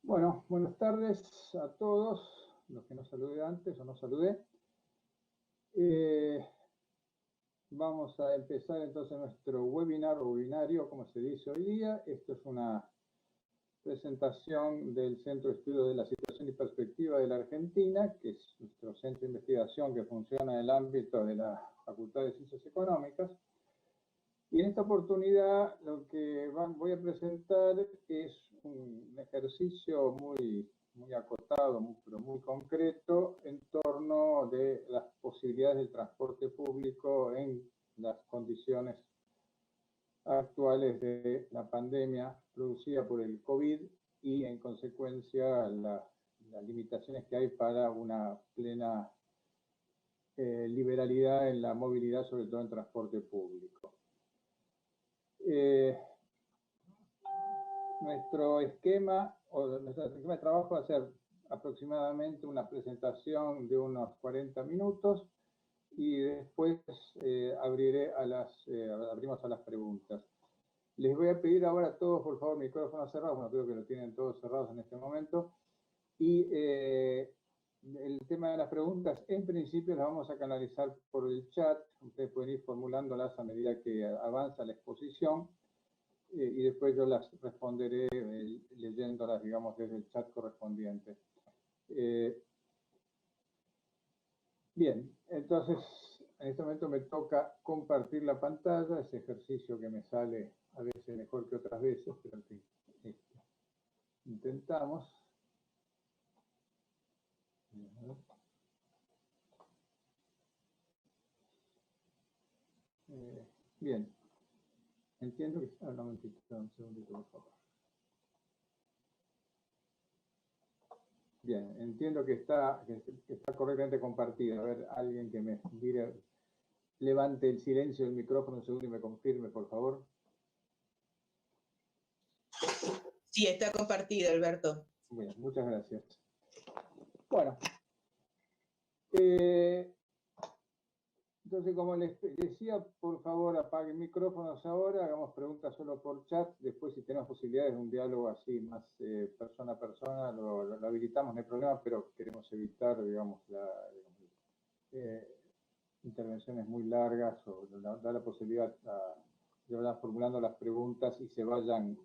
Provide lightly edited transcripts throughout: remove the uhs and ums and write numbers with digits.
Bueno, buenas tardes a todos, los que no saludé antes o no saludé. Vamos a empezar entonces nuestro webinar o webinario, como se dice hoy día. Esto es una presentación del Centro de Estudio de la Situación y Perspectiva de la Argentina, que es nuestro centro de investigación que funciona en el ámbito de la Facultad de Ciencias Económicas. Y en esta oportunidad lo que voy a presentar es un ejercicio muy acotado, pero muy concreto, en torno de las posibilidades del transporte público en las condiciones actuales de la pandemia producida por el COVID y en consecuencia las limitaciones que hay para una plena liberalidad en la movilidad, sobre todo en transporte público. Nuestro esquema de trabajo va a ser aproximadamente una presentación de unos 40 minutos y después abrimos a las preguntas. Les voy a pedir ahora a todos, por favor, micrófonos cerrados. Bueno, creo que lo tienen todos cerrados en este momento. Y el tema de las preguntas, en principio las vamos a canalizar por el chat. Ustedes pueden ir formulándolas a medida que avanza la exposición. Y después yo las responderé leyéndolas, digamos, desde el chat correspondiente. Bien, entonces, en este momento me toca compartir la pantalla, ese ejercicio que me sale a veces mejor que otras veces, pero que intentamos. Bien, entiendo que... un momentito, un segundito, por favor. Bien, entiendo que está correctamente compartida. A ver, alguien que me diga, levante el silencio del micrófono un segundo y me confirme, por favor. Sí, está compartido, Alberto. Bien, muchas gracias. Bueno, entonces, como les decía, por favor, apaguen micrófonos ahora, hagamos preguntas solo por chat. Después, si tenemos posibilidades de un diálogo así, más persona a persona, lo habilitamos, no hay problema, pero queremos evitar, digamos, intervenciones muy largas o dar la posibilidad de ir formulando las preguntas y se vayan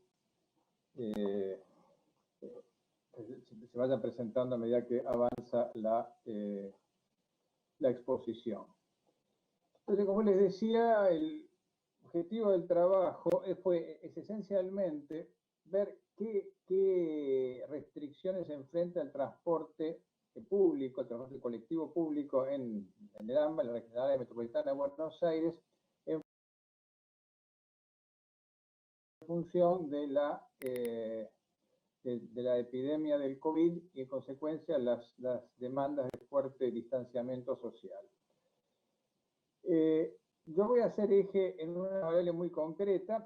presentando a medida que avanza la exposición. Entonces, como les decía, el objetivo del trabajo es esencialmente ver qué restricciones enfrenta el transporte público, el transporte colectivo público en el AMBA, en la área metropolitana de Buenos Aires, en función de la epidemia del COVID y en consecuencia las demandas de fuerte distanciamiento social. Yo voy a hacer eje en una variable muy concreta,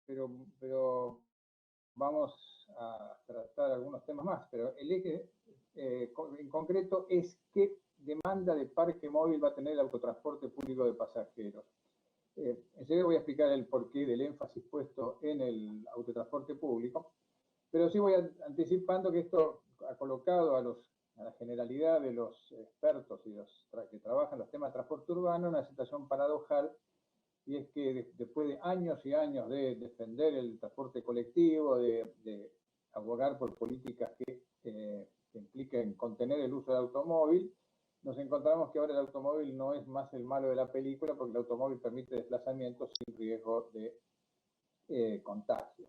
pero vamos a tratar algunos temas más, pero el eje en concreto es qué demanda de parque móvil va a tener el autotransporte público de pasajeros. Enseguida voy a explicar el porqué del énfasis puesto en el autotransporte público, pero sí voy anticipando que esto ha colocado a la generalidad de los expertos y los que trabajan los temas de transporte urbano en una situación paradojal, y es que después de años y años de defender el transporte colectivo, de abogar por políticas que impliquen contener el uso del automóvil, nos encontramos que ahora el automóvil no es más el malo de la película, porque el automóvil permite desplazamientos sin riesgo de contagio.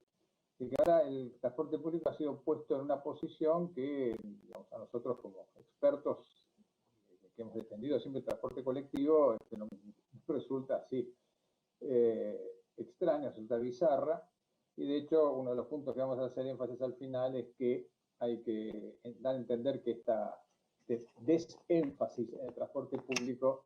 Y que ahora el transporte público ha sido puesto en una posición que, digamos, a nosotros como expertos que hemos defendido siempre el transporte colectivo, nos resulta así extraña, resulta bizarra, y de hecho uno de los puntos que vamos a hacer énfasis al final es que hay que dar a entender que esta desénfasis en el transporte público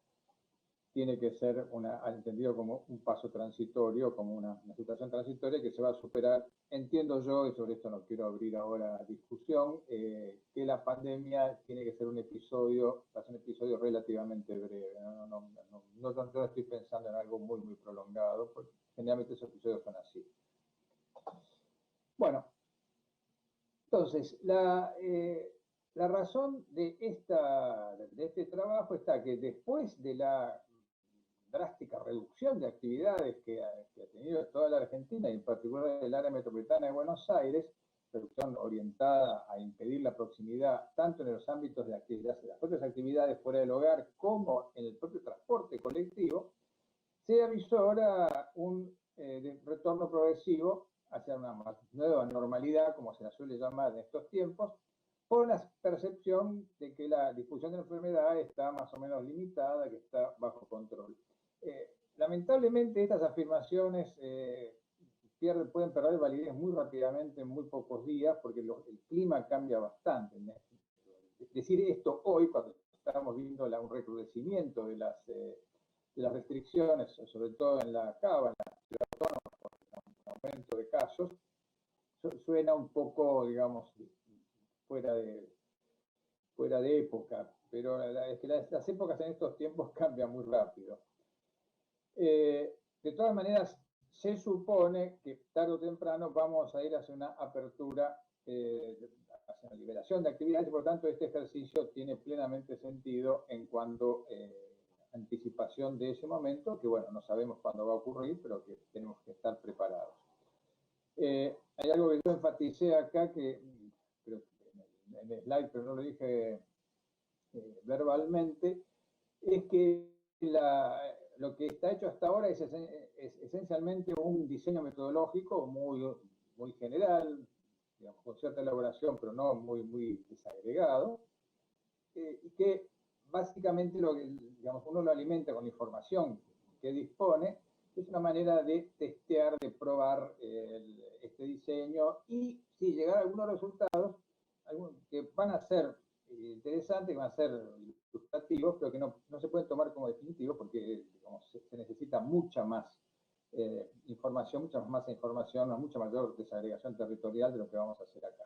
tiene que ser entendido como un paso transitorio, como una situación transitoria que se va a superar. Entiendo yo, y sobre esto no quiero abrir ahora discusión, que la pandemia tiene que ser un episodio relativamente breve. No estoy pensando en algo muy prolongado, porque generalmente esos episodios son así. Bueno, Entonces, la razón de este trabajo está que después de la drástica reducción de actividades que ha tenido toda la Argentina, y en particular el área metropolitana de Buenos Aires, reducción orientada a impedir la proximidad tanto en los ámbitos de las propias actividades fuera del hogar como en el propio transporte colectivo, se avisó ahora un retorno progresivo hacia una nueva normalidad, como se la suele llamar en estos tiempos, por una percepción de que la difusión de la enfermedad está más o menos limitada, que está bajo control. Lamentablemente estas afirmaciones pueden perder validez muy rápidamente en muy pocos días, porque el clima cambia bastante. Decir esto hoy, cuando estamos viendo un recrudecimiento de las restricciones, sobre todo en la Cava, en la ciudad autónoma, con un aumento de casos, suena un poco, digamos, fuera de época, pero es que las épocas en estos tiempos cambian muy rápido. De todas maneras, se supone que tarde o temprano vamos a ir hacia una apertura, hacia una liberación de actividades, y por lo tanto este ejercicio tiene plenamente sentido en cuanto anticipación de ese momento, que bueno, no sabemos cuándo va a ocurrir, pero que tenemos que estar preparados. Hay algo que yo enfaticé acá, en el slide, pero no lo dije verbalmente, es que lo que está hecho hasta ahora es esencialmente un diseño metodológico muy general, digamos, con cierta elaboración, pero no muy desagregado, y que básicamente digamos, uno lo alimenta con información que dispone. Es una manera de testear, de probar este diseño y si llegar a algunos resultados que van a ser interesantes, que van a ser ilustrativos, pero que no se pueden tomar como definitivos porque digamos, se necesita mucha más información, mucha mayor desagregación territorial de lo que vamos a hacer acá.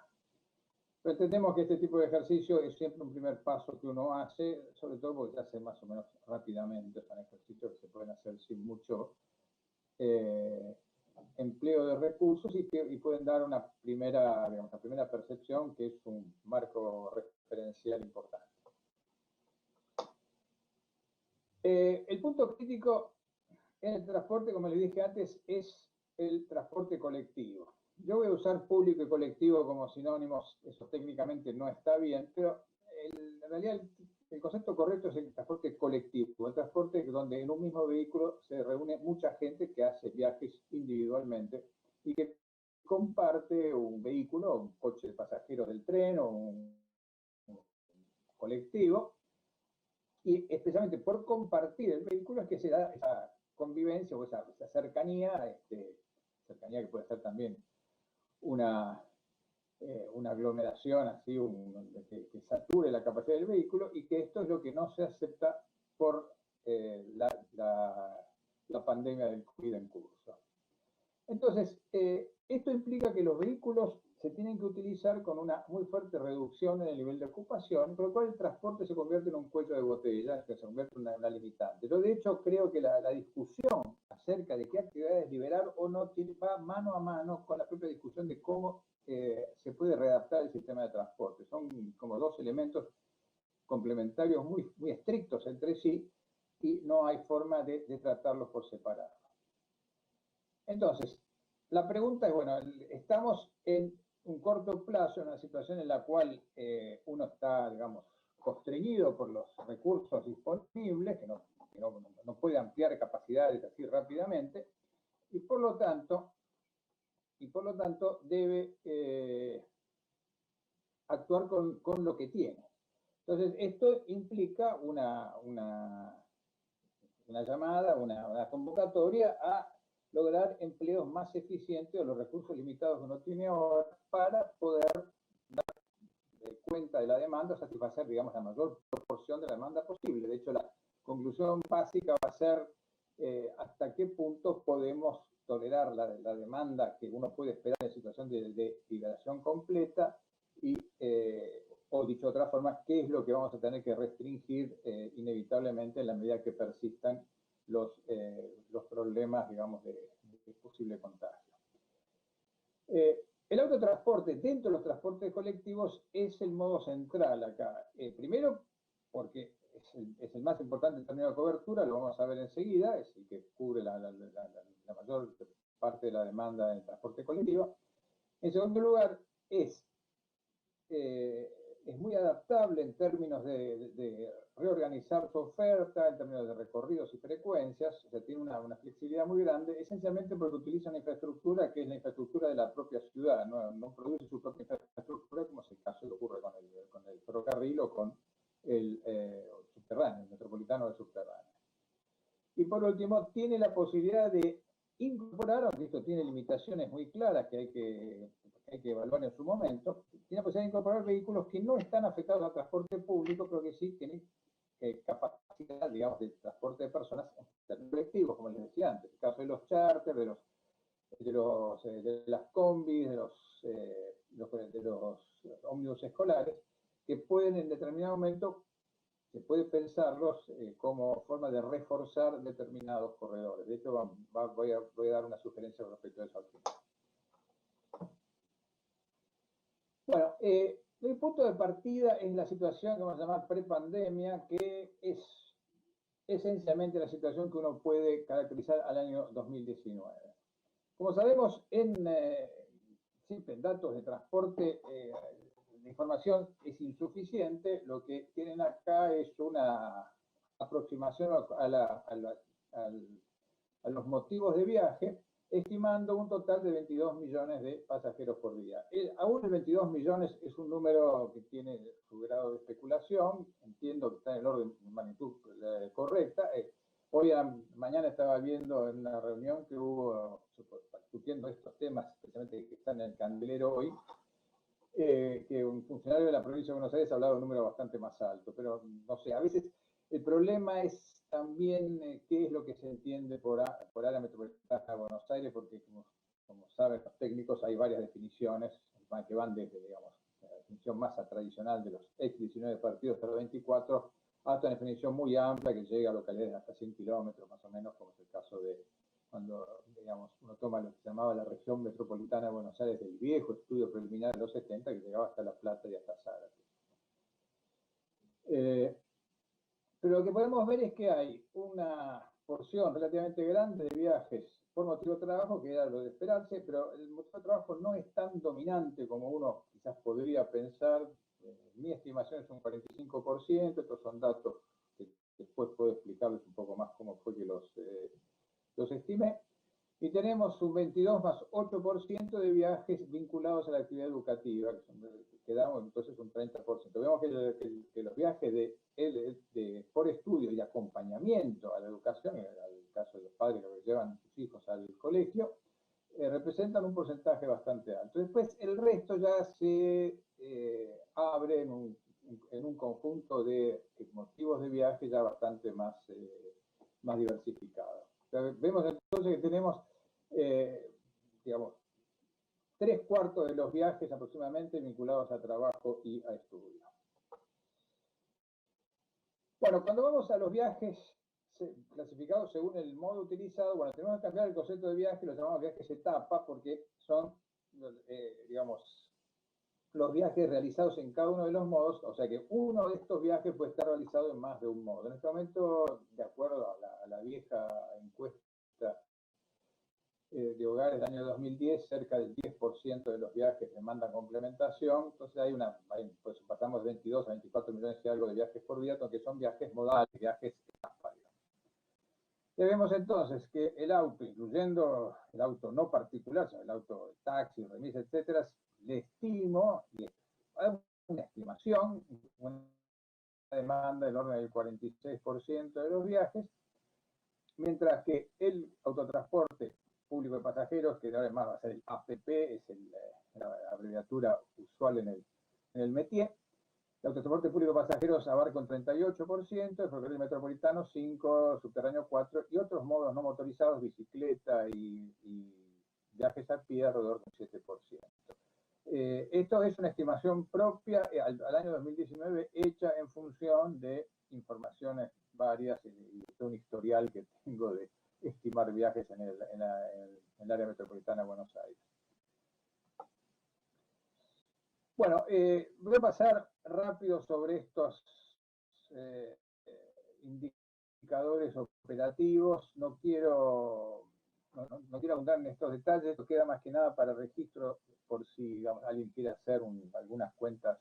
Pero entendemos que este tipo de ejercicio es siempre un primer paso que uno hace, sobre todo porque se hace más o menos rápidamente. Son ejercicios que se pueden hacer sin mucho empleo de recursos y pueden dar una primera percepción que es un marco referencial importante. El punto crítico en el transporte, como les dije antes, es el transporte colectivo. Yo voy a usar público y colectivo como sinónimos, eso técnicamente no está bien, pero en realidad el concepto correcto es el transporte colectivo, el transporte donde en un mismo vehículo se reúne mucha gente que hace viajes individualmente y que comparte un vehículo, un coche de pasajeros del tren o un colectivo, y especialmente por compartir el vehículo es que se da esa convivencia o esa cercanía, cercanía que puede ser también una aglomeración así, que sature la capacidad del vehículo, y que esto es lo que no se acepta por la pandemia del COVID en curso. Entonces, esto implica que los vehículos se tienen que utilizar con una muy fuerte reducción en el nivel de ocupación, por lo cual el transporte se convierte en un cuello de botella, que se convierte en una limitante. Yo, de hecho, creo que la discusión acerca de qué actividades liberar o no va mano a mano con la propia discusión de cómo se puede readaptar el sistema de transporte. Son como dos elementos complementarios muy estrictos entre sí y no hay forma de tratarlos por separado. Entonces, la pregunta es, bueno, estamos en un corto plazo, en una situación en la cual uno está, digamos, constreñido por los recursos disponibles, que no puede ampliar capacidades así rápidamente, y por lo tanto debe actuar con lo que tiene. Entonces, esto implica una llamada, una convocatoria a lograr empleos más eficientes de los recursos limitados que uno tiene ahora para poder dar cuenta de la demanda, satisfacer, digamos, la mayor proporción de la demanda posible. De hecho, la conclusión básica va a ser hasta qué punto podemos tolerar la demanda que uno puede esperar en situación de liberación completa y, o dicho de otra forma, qué es lo que vamos a tener que restringir inevitablemente en la medida que persistan los problemas, digamos, de posible contagio. El autotransporte dentro de los transportes colectivos es el modo central acá. Primero, porque es el más importante en términos de cobertura, lo vamos a ver enseguida, es el que cubre la mayor parte de la demanda del transporte colectivo. En segundo lugar, es muy adaptable en términos de reorganizar su oferta, en términos de recorridos y frecuencias, o sea, tiene una flexibilidad muy grande, esencialmente porque utiliza una infraestructura que es la infraestructura de la propia ciudad, no produce su propia infraestructura, como es el caso que ocurre con el ferrocarril o con el subterráneo, el metropolitano del subterráneo. Y por último, tiene la posibilidad de incorporar, aunque esto tiene limitaciones muy claras que hay que evaluar en su momento, tiene la posibilidad de incorporar vehículos que no están afectados al transporte público, pero que sí tienen capacidad, digamos, de transporte de personas en colectivos, como les decía antes, el caso de los charters, de las combis, de los ómnibus escolares, que pueden en determinado momento, se puede pensarlos como forma de reforzar determinados corredores. De hecho, voy a dar una sugerencia respecto a eso al final. Bueno, el punto de partida es la situación que vamos a llamar prepandemia, que es esencialmente la situación que uno puede caracterizar al año 2019. Como sabemos, en datos de transporte, la información es insuficiente. Lo que tienen acá es una aproximación a los motivos de viaje, estimando un total de 22 millones de pasajeros por día. Aún el 22 millones es un número que tiene su grado de especulación, entiendo que está en el orden de magnitud correcta. Mañana estaba viendo en una reunión que hubo discutiendo estos temas, especialmente que están en el candelero hoy, que un funcionario de la provincia de Buenos Aires hablaba de un número bastante más alto, pero no sé, a veces el problema es también qué es lo que se entiende por área metropolitana de Buenos Aires, porque como saben los técnicos, hay varias definiciones que van desde, digamos, la definición más tradicional de los X19 partidos hasta los 24, hasta una definición muy amplia que llega a localidades de hasta 100 kilómetros más o menos, como es el caso de cuando, digamos, uno toma lo que se llamaba la región metropolitana de Buenos Aires, del viejo estudio preliminar de los 70, que llegaba hasta La Plata y hasta Zárate. Pero lo que podemos ver es que hay una porción relativamente grande de viajes por motivo de trabajo, que era lo de esperarse, pero el motivo de trabajo no es tan dominante como uno quizás podría pensar. Mi estimación es un 45%, estos son datos que después puedo explicarles un poco más cómo fue que los estimé. Y tenemos un 22 más 8% de viajes vinculados a la actividad educativa, que damos entonces un 30%. Vemos que los viajes por estudio y acompañamiento a la educación, en el caso de los padres que llevan a sus hijos al colegio, representan un porcentaje bastante alto. Después el resto ya se abre en un conjunto de motivos de viaje ya bastante más diversificado. Vemos entonces que tenemos, digamos, 3/4 de los viajes aproximadamente vinculados a trabajo y a estudio. Bueno, cuando vamos a los viajes clasificados según el modo utilizado, bueno, tenemos que cambiar el concepto de viaje, lo llamamos viajes etapa, porque son, digamos, los viajes realizados en cada uno de los modos, o sea que uno de estos viajes puede estar realizado en más de un modo. En este momento, de acuerdo a la vieja encuesta de hogares del año 2010, cerca del 10% de los viajes demandan complementación, entonces pues pasamos de 22 a 24 millones y algo de viajes por día, que son viajes modales, viajes etapa. Ya vemos entonces que el auto, incluyendo el auto no particular, sino el auto taxi, remis, etcétera, le estimo, hay una estimación, una demanda del orden del 46% de los viajes, mientras que el autotransporte público de pasajeros, que ahora más va a ser el APP, es la abreviatura usual en el métier. El autotransporte público de pasajeros abarca un 38%, el ferrocarril metropolitano 5%, subterráneo 4%, y otros modos no motorizados, bicicleta y viajes a pie, alrededor del 7%. Esto es una estimación propia al año 2019 hecha en función de informaciones varias y un historial que tengo de estimar viajes en el área metropolitana de Buenos Aires. Bueno, voy a pasar rápido sobre estos indicadores operativos. No quiero ahondar en estos detalles, esto queda más que nada para registro por si, digamos, alguien quiere hacer algunas cuentas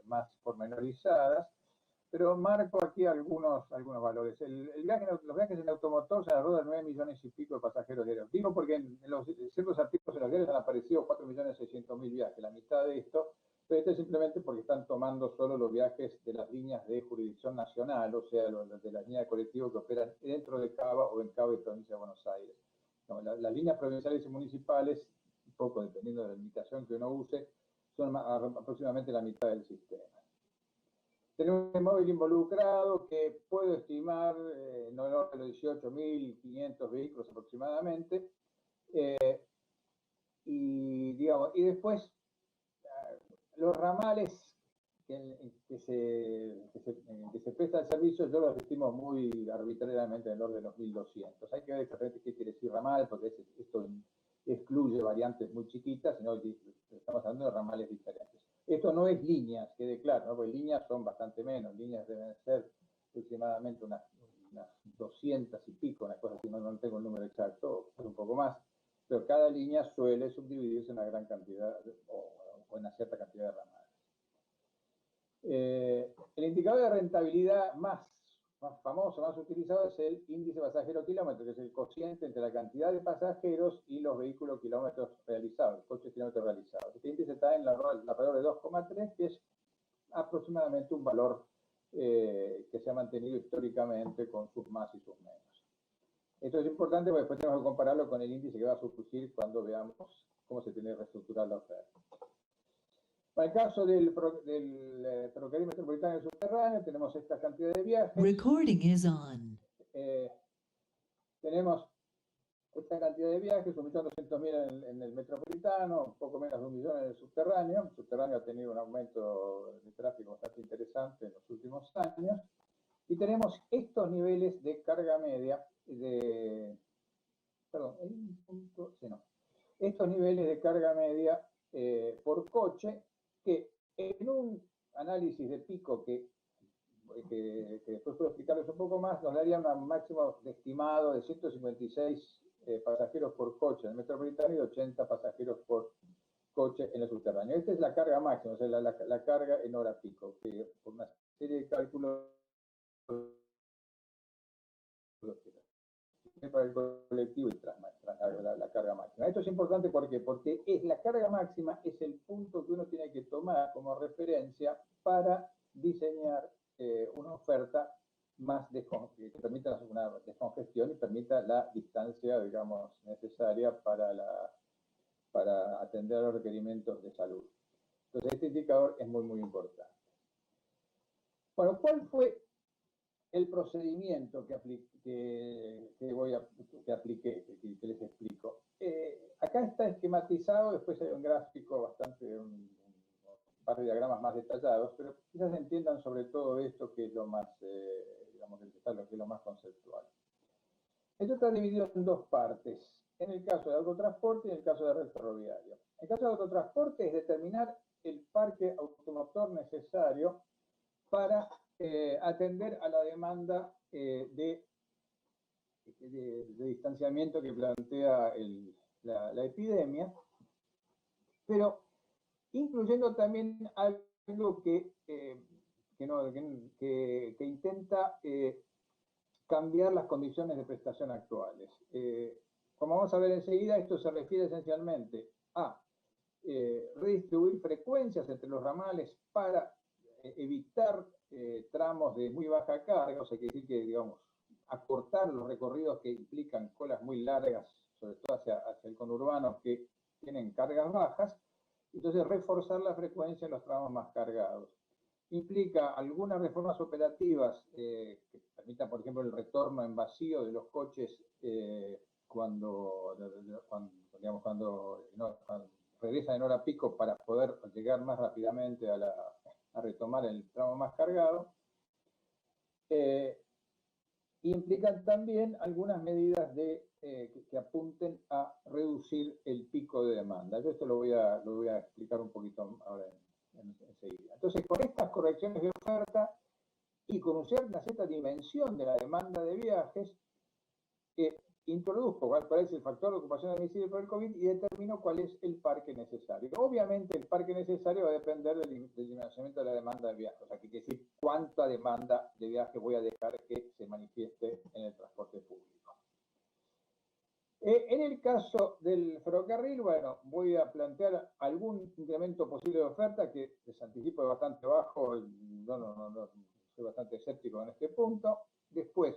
más pormenorizadas, pero marco aquí algunos valores. Los viajes en automotor se alrededor de 9 millones y pico de pasajeros diarios. Digo porque en ciertos artículos de los diarios han aparecido 4.600.000 viajes, la mitad de esto, pero esto es simplemente porque están tomando solo los viajes de las líneas de jurisdicción nacional, o sea, de las líneas de colectivo que operan dentro de Cava o en Cava y provincia de Buenos Aires. No, las líneas provinciales y municipales, un poco dependiendo de la limitación que uno use, son aproximadamente la mitad del sistema. Tenemos un móvil involucrado que puedo estimar no de los 18.500 vehículos aproximadamente. Y después los ramales que se presta el servicio, yo los estimo muy arbitrariamente en el orden de los 1.200. Hay que ver exactamente qué quiere decir ramal, porque esto excluye variantes muy chiquitas, sino que estamos hablando de ramales diferentes. Esto no es líneas, quede claro, ¿no? Porque líneas son bastante menos, líneas deben ser aproximadamente unas 200 y pico, una cosa así, no tengo el número exacto, un poco más, pero cada línea suele subdividirse en una gran cantidad o en una cierta cantidad de ramales. El indicador de rentabilidad más famoso, más utilizado es el índice pasajero kilómetro, que es el cociente entre la cantidad de pasajeros y los vehículos kilómetros realizados, coches kilómetros realizados. Este índice está en alrededor de 2,3, que es aproximadamente un valor que se ha mantenido históricamente con sus más y sus menos. Esto es importante porque después tenemos que compararlo con el índice que va a surgir cuando veamos cómo se tiene que reestructurar la oferta. Para el caso del ferrocarril metropolitano y subterráneo, tenemos esta cantidad de viajes. Recording is on. Tenemos esta cantidad de viajes, 1.200.000 en el metropolitano, un poco menos de 1 millón en el subterráneo. El subterráneo ha tenido un aumento de tráfico bastante interesante en los últimos años. Y tenemos estos niveles de carga media, estos niveles de carga media por coche, que en un análisis de pico que después puedo explicarles un poco más, nos daría un máximo estimado de 156 pasajeros por coche en el metropolitano y 80 pasajeros por coche en el subterráneo. Esta es la carga máxima, o sea, la carga en hora pico, que por una serie de cálculos para el colectivo y la carga máxima. Esto es importante porque la carga máxima es el punto que uno tiene que tomar como referencia para diseñar una oferta que permita una descongestión y permita la distancia, digamos, necesaria para atender a los requerimientos de salud. Entonces, este indicador es muy, muy importante. Bueno, ¿cuál fue el procedimiento que les explico? Acá está esquematizado, después hay un gráfico un par de diagramas más detallados, pero quizás entiendan sobre todo esto que es lo más, lo que es lo más conceptual. Esto está dividido en dos partes, en el caso de autotransporte y en el caso de red ferroviaria. En el caso de autotransporte es determinar el parque automotor necesario para atender a la demanda de distanciamiento que plantea la epidemia, pero incluyendo también algo que intenta cambiar las condiciones de prestación actuales. Como vamos a ver enseguida, esto se refiere esencialmente a redistribuir frecuencias entre los ramales para evitar tramos de muy baja carga, o sea, quiere decir que, digamos, acortar los recorridos que implican colas muy largas, sobre todo hacia el conurbano, que tienen cargas bajas, entonces reforzar la frecuencia en los tramos más cargados. Implica algunas reformas operativas que permitan, por ejemplo, el retorno en vacío de los coches cuando regresan en hora pico para poder llegar más rápidamente a retomar el tramo más cargado. Implican también algunas medidas que apunten a reducir el pico de demanda. Yo esto lo voy a explicar un poquito ahora enseguida. Entonces, con estas correcciones de oferta y con una cierta dimensión de la demanda de viajes, introduzco cuál es el factor de ocupación de domicilio por el COVID y determino cuál es el parque necesario. Obviamente el parque necesario va a depender del dimensionamiento de la demanda de viajes, o sea, que quiere decir cuánta demanda de viaje voy a dejar que se manifieste en el transporte público. En el caso del ferrocarril, bueno, voy a plantear algún incremento posible de oferta que les anticipo es bastante bajo, soy bastante escéptico en este punto. Después,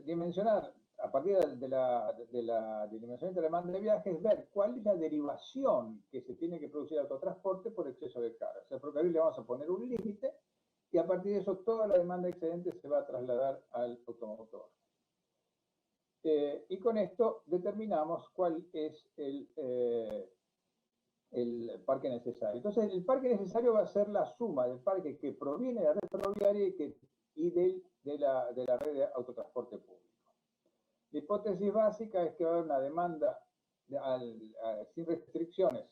dimensionar a partir de la dimensión de la demanda de viajes, ver cuál es la derivación que se tiene que producir el autotransporte por exceso de carga. O sea, al ferrocarril le vamos a poner un límite y a partir de eso toda la demanda excedente se va a trasladar al automotor. Y con esto determinamos cuál es el parque necesario. Entonces, el parque necesario va a ser la suma del parque que proviene de la red ferroviaria y de la red de autotransporte público. La hipótesis básica es que va a haber una demanda sin restricciones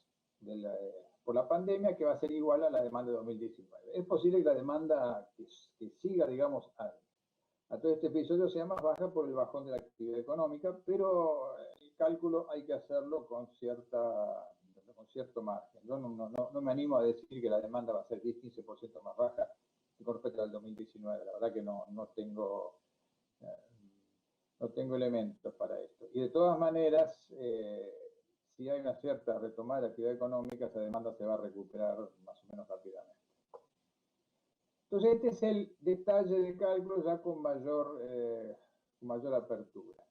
por la pandemia que va a ser igual a la demanda de 2019. Es posible que la demanda que siga, digamos, a todo este episodio sea más baja por el bajón de la actividad económica, pero el cálculo hay que hacerlo con cierto margen. Yo no me animo a decir que la demanda va a ser 10-15% más baja con respecto al 2019. La verdad que no tengo elementos para esto. Y de todas maneras, si hay una cierta retomada de la actividad económica, esa demanda se va a recuperar más o menos rápidamente. Entonces, este es el detalle de cálculo ya con mayor apertura.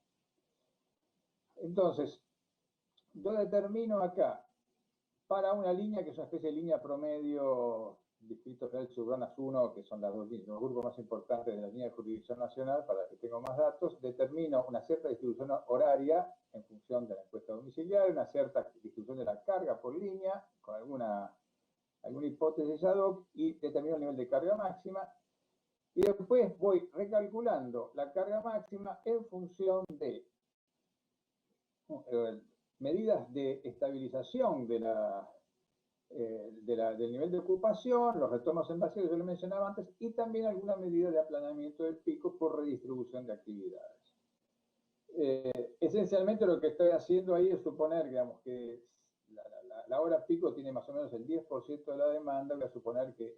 Entonces, yo determino acá, para una línea que es una especie de línea promedio, distritos reales suburbanas 1, que son los grupos más importantes de la línea de jurisdicción nacional, para que tenga más datos, determino una cierta distribución horaria en función de la encuesta domiciliaria, una cierta distribución de la carga por línea, con alguna hipótesis ad hoc, y determino el nivel de carga máxima, y después voy recalculando la carga máxima en función de medidas de estabilización del nivel de ocupación, los retornos en vacío que yo le mencionaba antes, y también alguna medida de aplanamiento del pico por redistribución de actividades. Esencialmente lo que estoy haciendo ahí es suponer, digamos, que la hora pico tiene más o menos el 10% de la demanda, voy a suponer que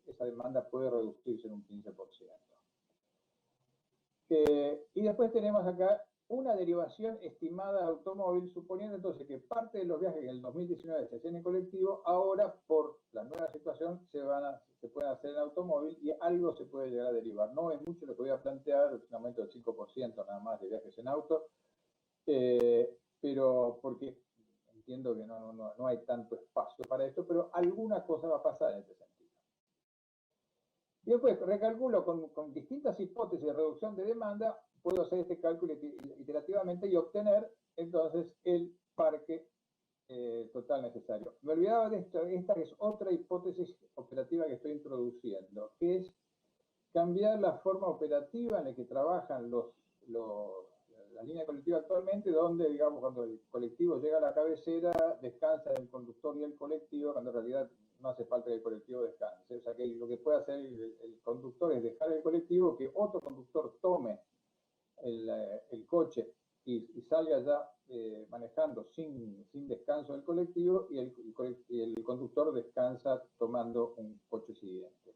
esa demanda puede reducirse en un 15%. Y después tenemos acá una derivación estimada de automóvil, suponiendo entonces que parte de los viajes en el 2019 se hacían en colectivo, ahora por la nueva situación se pueden hacer en automóvil y algo se puede llegar a derivar. No es mucho lo que voy a plantear, es un aumento del 5% nada más de viajes en auto, pero porque entiendo que no hay tanto espacio para esto, pero alguna cosa va a pasar en este sentido. Y después recalculo con distintas hipótesis de reducción de demanda, puedo hacer este cálculo iterativamente y obtener entonces el parque total necesario. Me olvidaba de esto, esta es otra hipótesis operativa que estoy introduciendo, que es cambiar la forma operativa en la que trabajan la línea colectiva actualmente, donde, digamos, cuando el colectivo llega a la cabecera, descansa el conductor y el colectivo, cuando en realidad no hace falta que el colectivo descanse. O sea, que lo que puede hacer el conductor es dejar el colectivo, que otro conductor tome el coche y salga ya manejando sin descanso del colectivo, y el conductor descansa tomando un coche siguiente.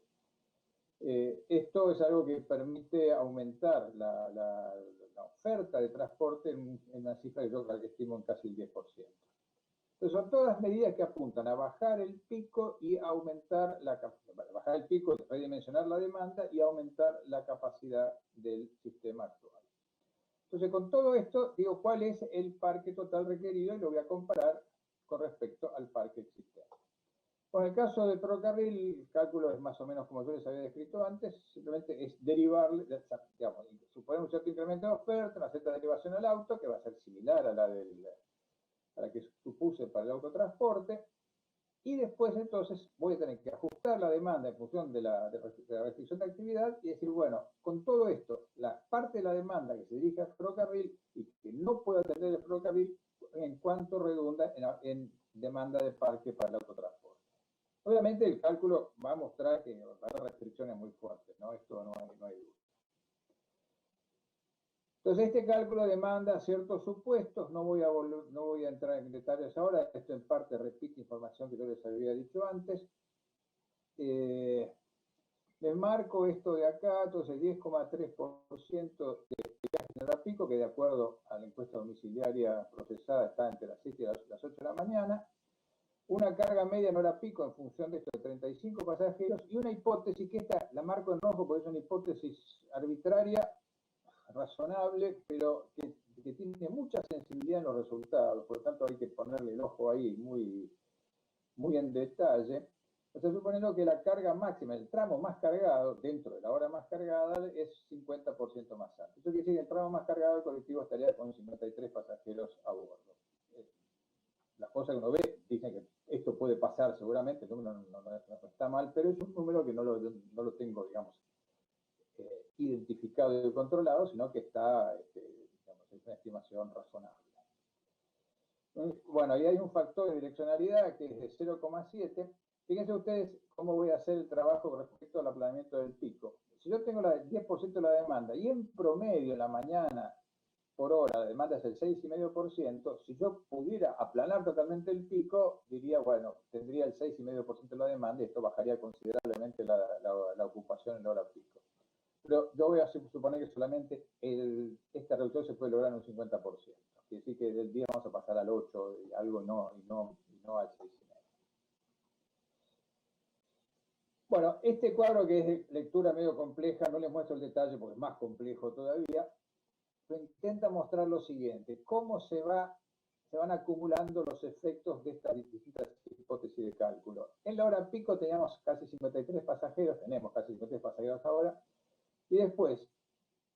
Esto es algo que permite aumentar la oferta de transporte en una cifra que yo estimo en casi el 10%. Entonces son todas medidas que apuntan a bajar el pico y aumentar bajar el pico, redimensionar la demanda y aumentar la capacidad del sistema actual. Entonces, con todo esto, digo cuál es el parque total requerido y lo voy a comparar con respecto al parque existente. Con el caso del ferrocarril, el cálculo es más o menos como yo les había descrito antes, simplemente es derivarle, digamos, suponer un cierto incremento de oferta, una cierta derivación al auto, que va a ser similar a la que supuse para el autotransporte, y después entonces voy a tener que ajustar la demanda en función de la restricción de actividad y decir, bueno, con todo esto, la parte de la demanda que se dirige al ferrocarril y que no puede atender el ferrocarril, en cuanto redunda en demanda de parque para el autotransporte. Obviamente el cálculo va a mostrar que va a haber restricciones muy fuertes, ¿no? Esto no hay duda. Entonces este cálculo demanda ciertos supuestos, no voy a entrar en detalles ahora, esto en parte repite información que yo les había dicho antes. Les marco esto de acá, entonces 10,3% de viajes en hora pico, que de acuerdo a la encuesta domiciliaria procesada está entre las 7 y las 8 de la mañana. Una carga media en hora pico en función de esto de 35 pasajeros y una hipótesis que esta la marco en rojo porque es una hipótesis arbitraria, razonable, pero que tiene mucha sensibilidad en los resultados, por lo tanto hay que ponerle el ojo ahí muy en detalle. Entonces, suponiendo que la carga máxima, el tramo más cargado, dentro de la hora más cargada, es 50% más alto. Eso quiere decir que el tramo más cargado del colectivo estaría con 53 pasajeros a bordo. Las cosas que uno ve dicen que esto puede pasar seguramente, el número no está mal, pero es un número que no lo tengo, digamos, identificado y controlado, sino que está, digamos, es una estimación razonable. Bueno, ahí hay un factor de direccionalidad que es de 0,7. Fíjense ustedes cómo voy a hacer el trabajo con respecto al aplanamiento del pico. Si yo tengo el 10% de la demanda y en promedio en la mañana por hora la demanda es el 6,5%, si yo pudiera aplanar totalmente el pico, diría, bueno, tendría el 6,5% de la demanda y esto bajaría considerablemente la ocupación en la hora pico. Pero yo voy a suponer que solamente esta reducción se puede lograr en un 50%. Quiere decir que del 10 vamos a pasar al 8 y algo y no al 6,5. Bueno, este cuadro que es de lectura medio compleja, no les muestro el detalle porque es más complejo todavía, pero intenta mostrar lo siguiente, cómo se van acumulando los efectos de estas distintas hipótesis de cálculo. En la hora pico teníamos casi 53 pasajeros, tenemos casi 53 pasajeros ahora, y después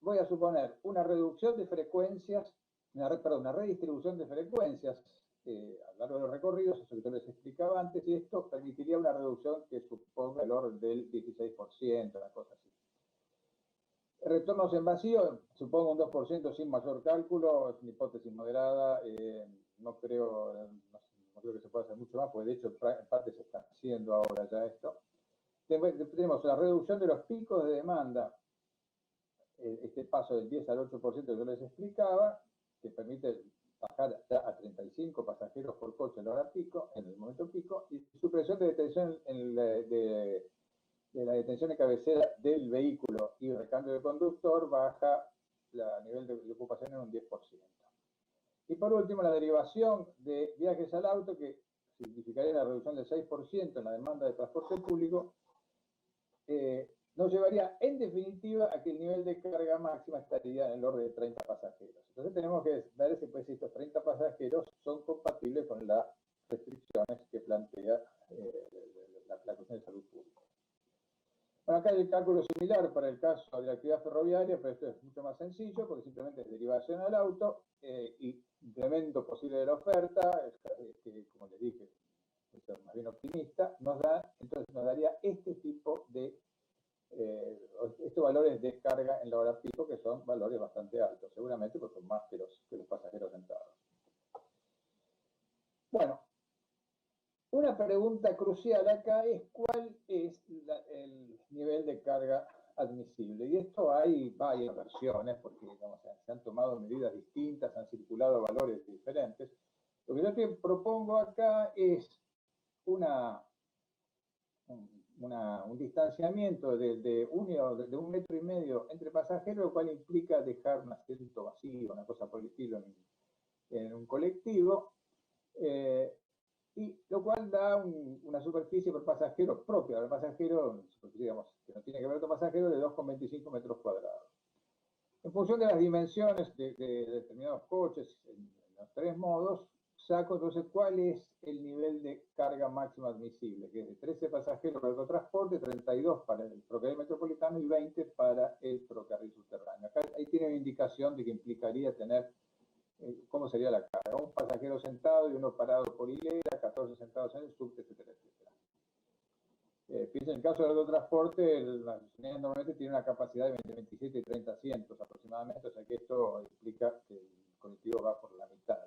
voy a suponer una reducción de frecuencias, una redistribución de frecuencias a lo largo de los recorridos, eso que yo les explicaba antes, y esto permitiría una reducción que suponga el orden del 16%, una cosa así. Retornos en vacío, supongo un 2% sin mayor cálculo, es una hipótesis moderada, no creo que se pueda hacer mucho más, porque de hecho en parte se está haciendo ahora ya esto. Tenemos la reducción de los picos de demanda, este paso del 10 al 8% que yo les explicaba, que permite bajar a 35 pasajeros por coche en la hora pico, en el momento pico, y supresión de detención de la detención de cabecera del vehículo y recambio de conductor baja el nivel de ocupación en un 10%. Y por último, la derivación de viajes al auto, que significaría la reducción del 6% en la demanda de transporte público, nos llevaría en definitiva a que el nivel de carga máxima estaría en el orden de 30 pasajeros. Entonces tenemos que ver si pues, estos 30 pasajeros son compatibles con las restricciones que plantea la cuestión de salud pública. Bueno, acá hay el cálculo similar para el caso de la actividad ferroviaria, pero esto es mucho más sencillo porque simplemente es derivación al auto y incremento posible de la oferta, que como les dije, es más bien optimista, entonces nos daría este tipo de estos valores de carga en la hora pico, que son valores bastante altos, seguramente porque son más que los pasajeros sentados. Bueno, una pregunta crucial acá es cuál es el nivel de carga admisible. Y esto hay varias versiones, porque digamos, se han tomado medidas distintas, han circulado valores diferentes. Lo que yo te propongo acá es un distanciamiento de 1,5 metros entre pasajeros, lo cual implica dejar un asiento vacío, una cosa por el estilo en un colectivo, y lo cual da una superficie por pasajero propia del pasajero, digamos, que no tiene que ver con pasajero, de 2,25 metros cuadrados. En función de las dimensiones de determinados coches, en los tres modos, saco entonces cuál es el nivel de carga máxima admisible, que es de 13 pasajeros para el autotransporte, 32 para el ferrocarril metropolitano y 20 para el ferrocarril subterráneo. Acá ahí tiene una indicación de que implicaría tener, ¿cómo sería la carga? Un pasajero sentado y uno parado por hilera, 14 sentados en el subte, etcétera, etcétera. Piensen en el caso del autotransporte, las unidades normalmente tienen una capacidad de 27 y 30 asientos aproximadamente, o sea que esto implica que el colectivo va por la mitad.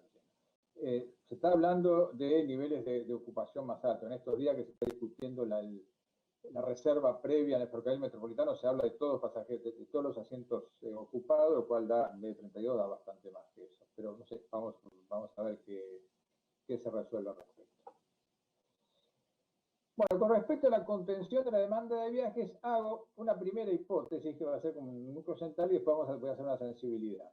se está hablando de niveles de ocupación más altos. En estos días que se está discutiendo la reserva previa en el ferrocarril metropolitano, se habla de todos los pasajeros, de todos los asientos ocupados, lo cual da, en vez de 32, da bastante más que eso. Pero no sé, vamos a ver qué se resuelve al respecto. Bueno, con respecto a la contención de la demanda de viajes, hago una primera hipótesis que va a ser como un núcleo central y después voy a hacer una sensibilidad.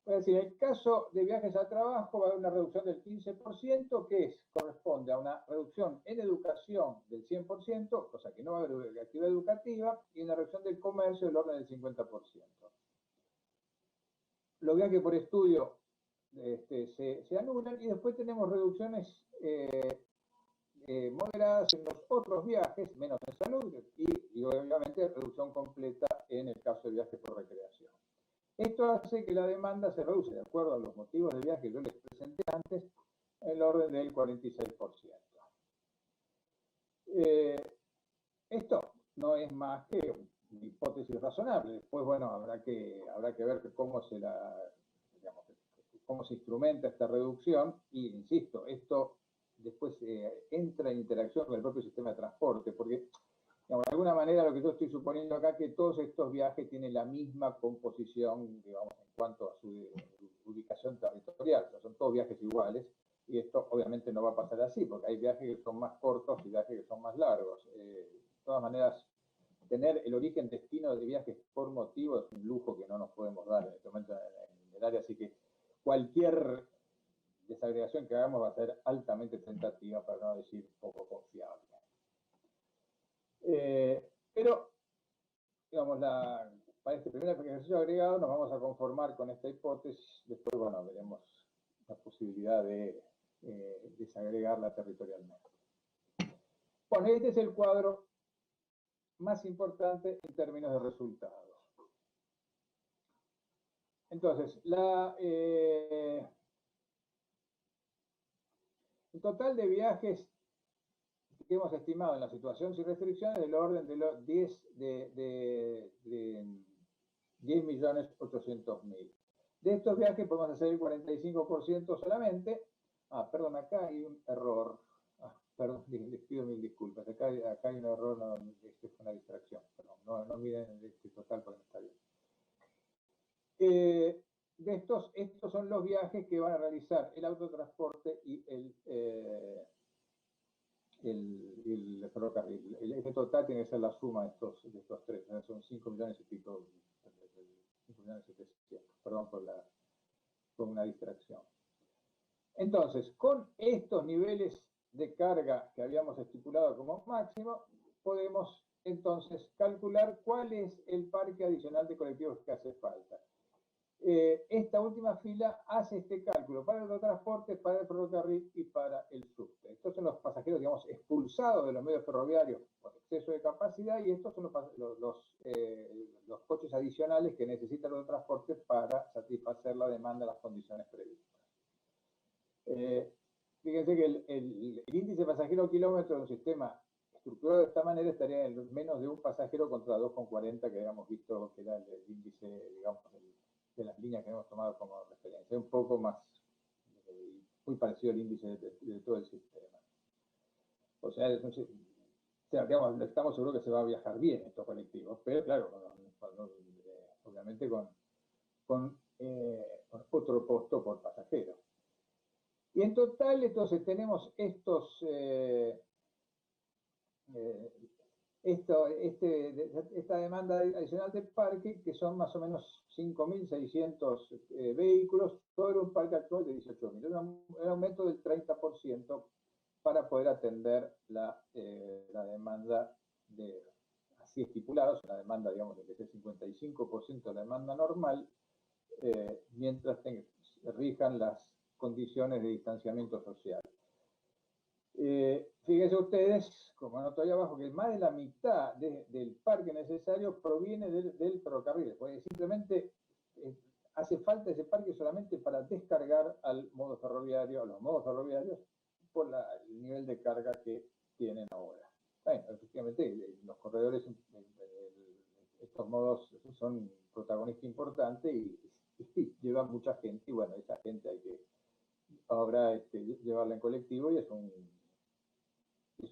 Es decir, en el caso de viajes a trabajo va a haber una reducción del 15%, que corresponde a una reducción en educación del 100%, cosa que no va a haber actividad educativa, y una reducción del comercio del orden del 50%. Los viajes por estudio se anulan y después tenemos reducciones moderadas en los otros viajes, menos en salud, y obviamente reducción completa en el caso de viajes por recreación. Esto hace que la demanda se reduce, de acuerdo a los motivos de viaje que yo les presenté antes, en el orden del 46%. Esto no es más que una hipótesis razonable. Después, bueno, habrá que ver cómo se instrumenta esta reducción. Y, insisto, esto después entra en interacción con el propio sistema de transporte, porque digamos, de alguna manera lo que yo estoy suponiendo acá es que todos estos viajes tienen la misma composición, digamos, en cuanto a su ubicación territorial, o sea, son todos viajes iguales, y esto obviamente no va a pasar así, porque hay viajes que son más cortos y viajes que son más largos. De todas maneras, tener el origen-destino de viajes por motivo es un lujo que no nos podemos dar en este momento en el área, así que cualquier desagregación que hagamos va a ser altamente tentativa, para no decir poco confiable. Pero, digamos, para este primer ejercicio agregado nos vamos a conformar con esta hipótesis. Después, bueno, veremos la posibilidad de desagregarla territorialmente. Bueno, este es el cuadro más importante en términos de resultados. Entonces, el total de viajes que hemos estimado en la situación sin restricciones del orden de los 10.800.000. De estos viajes podemos hacer el 45% solamente. Perdón, acá hay un error. Perdón, les pido mil disculpas. Acá hay un error, no, fue una distracción. Perdón, no miren este total porque no está bien. De estos son los viajes que van a realizar el autotransporte y el ferrocarril. Este total tiene que ser la suma de estos tres, son 5 millones y pico, 5 millones 700, perdón por una distracción. Entonces, con estos niveles de carga que habíamos estipulado como máximo, podemos entonces calcular cuál es el parque adicional de colectivos que hace falta. Esta última fila hace este cálculo para el autotransporte, para el ferrocarril y para el subte. Estos son los pasajeros, digamos, expulsados de los medios ferroviarios por exceso de capacidad, y estos son los coches adicionales que necesita el autotransporte para satisfacer la demanda en las condiciones previstas. Fíjense que el índice pasajero kilómetro de un sistema estructurado de esta manera estaría en menos de un pasajero contra 2,40 que habíamos visto que era el índice, digamos, de las líneas que hemos tomado como referencia, un poco más, muy parecido al índice de todo el sistema. O sea, digamos, estamos seguros que se va a viajar bien estos colectivos, pero claro, obviamente con otro costo por pasajero. Y en total, entonces, tenemos esta demanda adicional de parque, que son más o menos 5.600 vehículos sobre un parque actual de 18.000. Un aumento del 30% para poder atender la demanda así estipulada, la demanda, digamos, de que sea 55% de la demanda normal, mientras rijan las condiciones de distanciamiento social. Fíjense ustedes, como anoto ahí abajo, que más de la mitad del parque necesario proviene del ferrocarril. Pues simplemente hace falta ese parque solamente para descargar al modo ferroviario, a los modos ferroviarios, por el nivel de carga que tienen ahora. Bueno, efectivamente, los corredores, estos modos son protagonistas importantes y llevan mucha gente, y bueno, esa gente hay que habrá llevarla en colectivo y es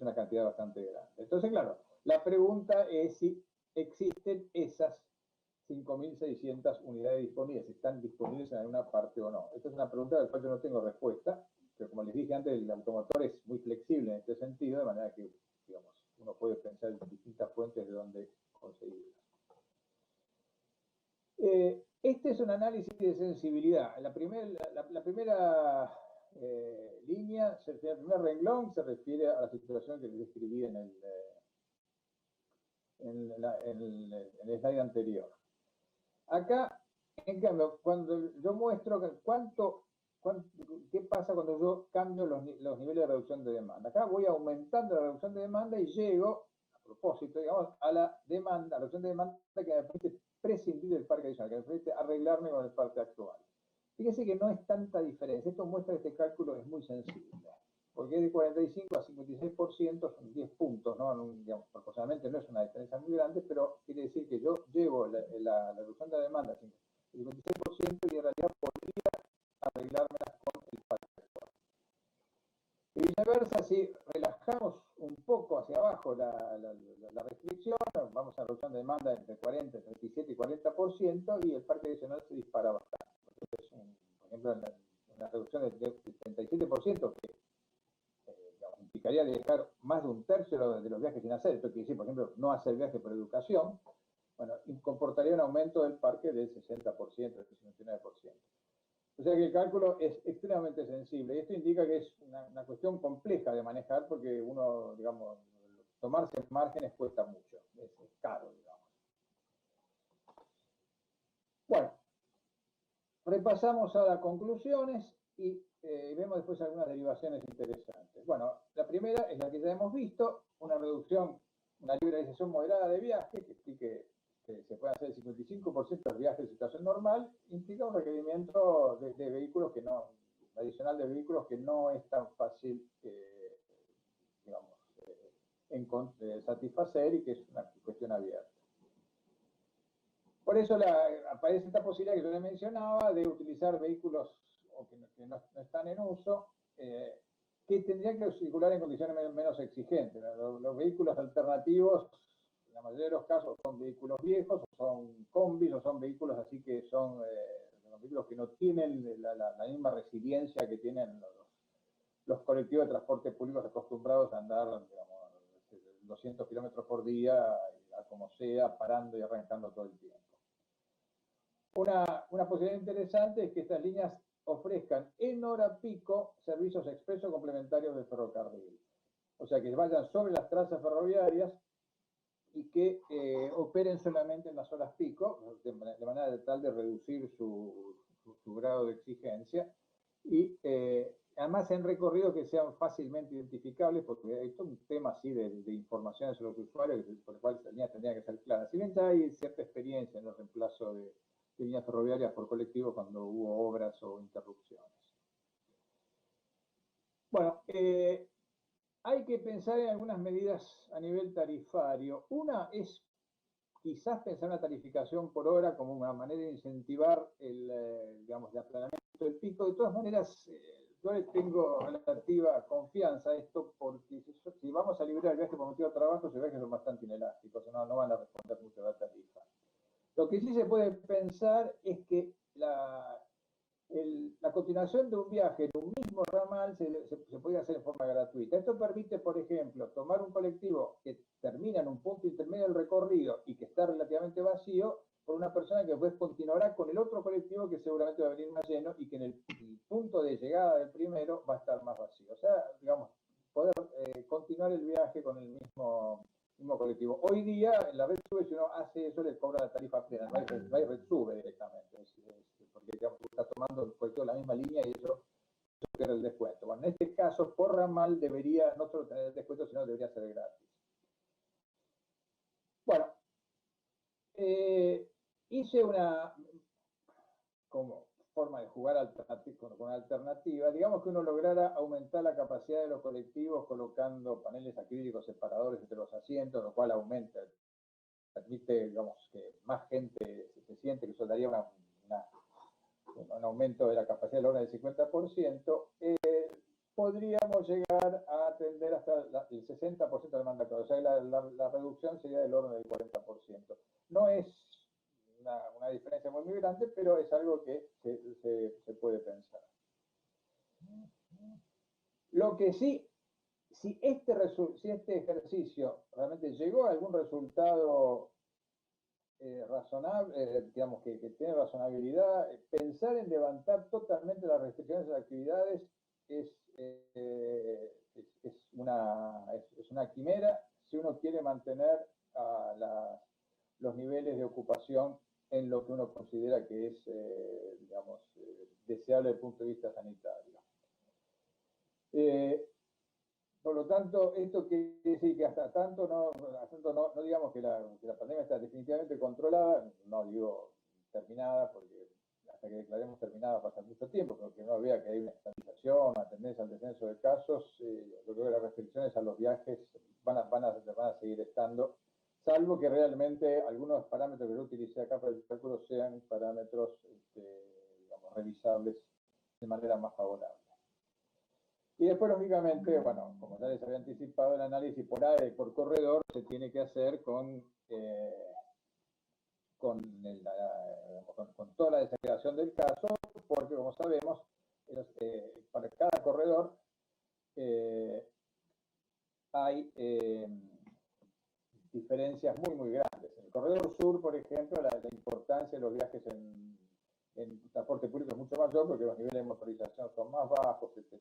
una cantidad bastante grande. Entonces, claro, la pregunta es si existen esas 5.600 unidades disponibles, si están disponibles en alguna parte o no. Esta es una pregunta a la cual yo no tengo respuesta, pero como les dije antes, el automotor es muy flexible en este sentido, de manera que, digamos, uno puede pensar en distintas fuentes de dónde conseguirlas. Este es un análisis de sensibilidad. La primera línea, el primer renglón se refiere a la situación que les describí en el slide anterior. Acá, en cambio, cuando yo muestro qué pasa cuando yo cambio los niveles de reducción de demanda. Acá voy aumentando la reducción de demanda y llego, a propósito, digamos, a la reducción de demanda que me permite prescindir del parque adicional, que me permite arreglarme con el parque actual. Fíjense que no es tanta diferencia. Esto muestra que este cálculo es muy sensible, porque es de 45 a 56%, son 10 puntos, ¿no? Digamos, proporcionalmente no es una diferencia muy grande, pero quiere decir que yo llevo la reducción de la demanda al 56% y en realidad podría arreglármelas con el parque actual. Y viceversa, si relajamos un poco hacia abajo la restricción, vamos a reducción de demanda entre 37 y 40%, y el parque adicional se dispara bastante. Entonces, por ejemplo, una reducción del 37%, que implicaría dejar más de un tercio de los viajes sin hacer. Esto quiere decir, por ejemplo, no hacer viajes por educación, bueno, comportaría un aumento del parque del 60%, del 59%. O sea que el cálculo es extremadamente sensible. Y esto indica que es una cuestión compleja de manejar porque uno, digamos, tomarse márgenes cuesta mucho. Es caro, digamos. Bueno, repasamos ahora conclusiones y vemos después algunas derivaciones interesantes. Bueno, la primera es la que ya hemos visto, una liberalización moderada de viaje, que explique que se puede hacer el 55% del viaje en situación normal, implica un requerimiento de vehículos que no, adicional de vehículos que no es tan fácil, digamos, satisfacer y que es una cuestión abierta. Por eso aparece esta posibilidad que yo le mencionaba de utilizar vehículos que no están en uso, que tendrían que circular en condiciones menos exigentes. Los vehículos alternativos, en la mayoría de los casos, son vehículos viejos, o son combis, o son vehículos así que son vehículos que no tienen la misma resiliencia que tienen los colectivos de transporte público acostumbrados a andar, digamos, 200 kilómetros por día, como sea, parando y arrancando todo el tiempo. Una posibilidad interesante es que estas líneas ofrezcan en hora pico servicios expresos complementarios de ferrocarril. O sea, que vayan sobre las trazas ferroviarias y que operen solamente en las horas pico, de manera tal de reducir su grado de exigencia. Y además en recorridos que sean fácilmente identificables, porque esto es un tema así de informaciones sobre los usuarios, por el cual las líneas tendrían que ser claras. Si bien ya hay cierta experiencia en el reemplazo de líneas ferroviarias por colectivos cuando hubo obras o interrupciones. Bueno, hay que pensar en algunas medidas a nivel tarifario. Una es quizás pensar en una tarificación por hora como una manera de incentivar digamos, el aplanamiento del pico. De todas maneras, yo le tengo relativa confianza a esto porque si vamos a liberar el viaje por motivo de trabajo, esos viajes son bastante inelásticos, no van a responder mucho a la tarifa. Lo que sí se puede pensar es que la continuación de un viaje en un mismo ramal se puede hacer de forma gratuita. Esto permite, por ejemplo, tomar un colectivo que termina en un punto intermedio del recorrido y que está relativamente vacío, por una persona que después continuará con el otro colectivo que seguramente va a venir más lleno y que en el punto de llegada del primero va a estar más vacío. O sea, digamos, poder continuar el viaje con el mismo colectivo. Hoy día, en la red SUBE, si uno hace eso, le cobra la tarifa plena, no hay red SUBE directamente, porque digamos, está tomando el colectivo la misma línea y eso pierde el descuento. Bueno, en este caso, por ramal debería no solo tener el descuento, sino debería ser gratis. Bueno, hice como forma de jugar con alternativa, digamos que uno lograra aumentar la capacidad de los colectivos colocando paneles acrílicos separadores entre los asientos, lo cual permite, digamos, que más gente se siente, que eso daría un aumento de la capacidad del orden del 50%, podríamos llegar a atender hasta el 60% del mandatorio. O sea, la reducción sería del orden del 40%. No es una diferencia muy grande, pero es algo que se puede pensar. Lo que sí, si este ejercicio realmente llegó a algún resultado razonable, digamos que tiene razonabilidad, pensar en levantar totalmente las restricciones a las actividades es una quimera si uno quiere mantener los niveles de ocupación en lo que uno considera que es, digamos, deseable desde el punto de vista sanitario. Por lo tanto, esto quiere decir que hasta tanto no digamos que la pandemia está definitivamente controlada, no digo terminada, porque hasta que declaremos terminada pasa mucho tiempo, pero que no vea que hay una estabilización, una tendencia al descenso de casos, yo creo que las restricciones a los viajes van a seguir estando, salvo que realmente algunos parámetros que yo utilicé acá para el cálculo sean parámetros, digamos, revisables de manera más favorable. Y después, lógicamente, bueno, como ya les había anticipado, el análisis por área y por corredor se tiene que hacer con toda la desagregación del caso, porque, como sabemos, para cada corredor hay diferencias muy grandes. En el corredor sur, por ejemplo, la importancia de los viajes en transporte público es mucho mayor porque los niveles de motorización son más bajos, etc.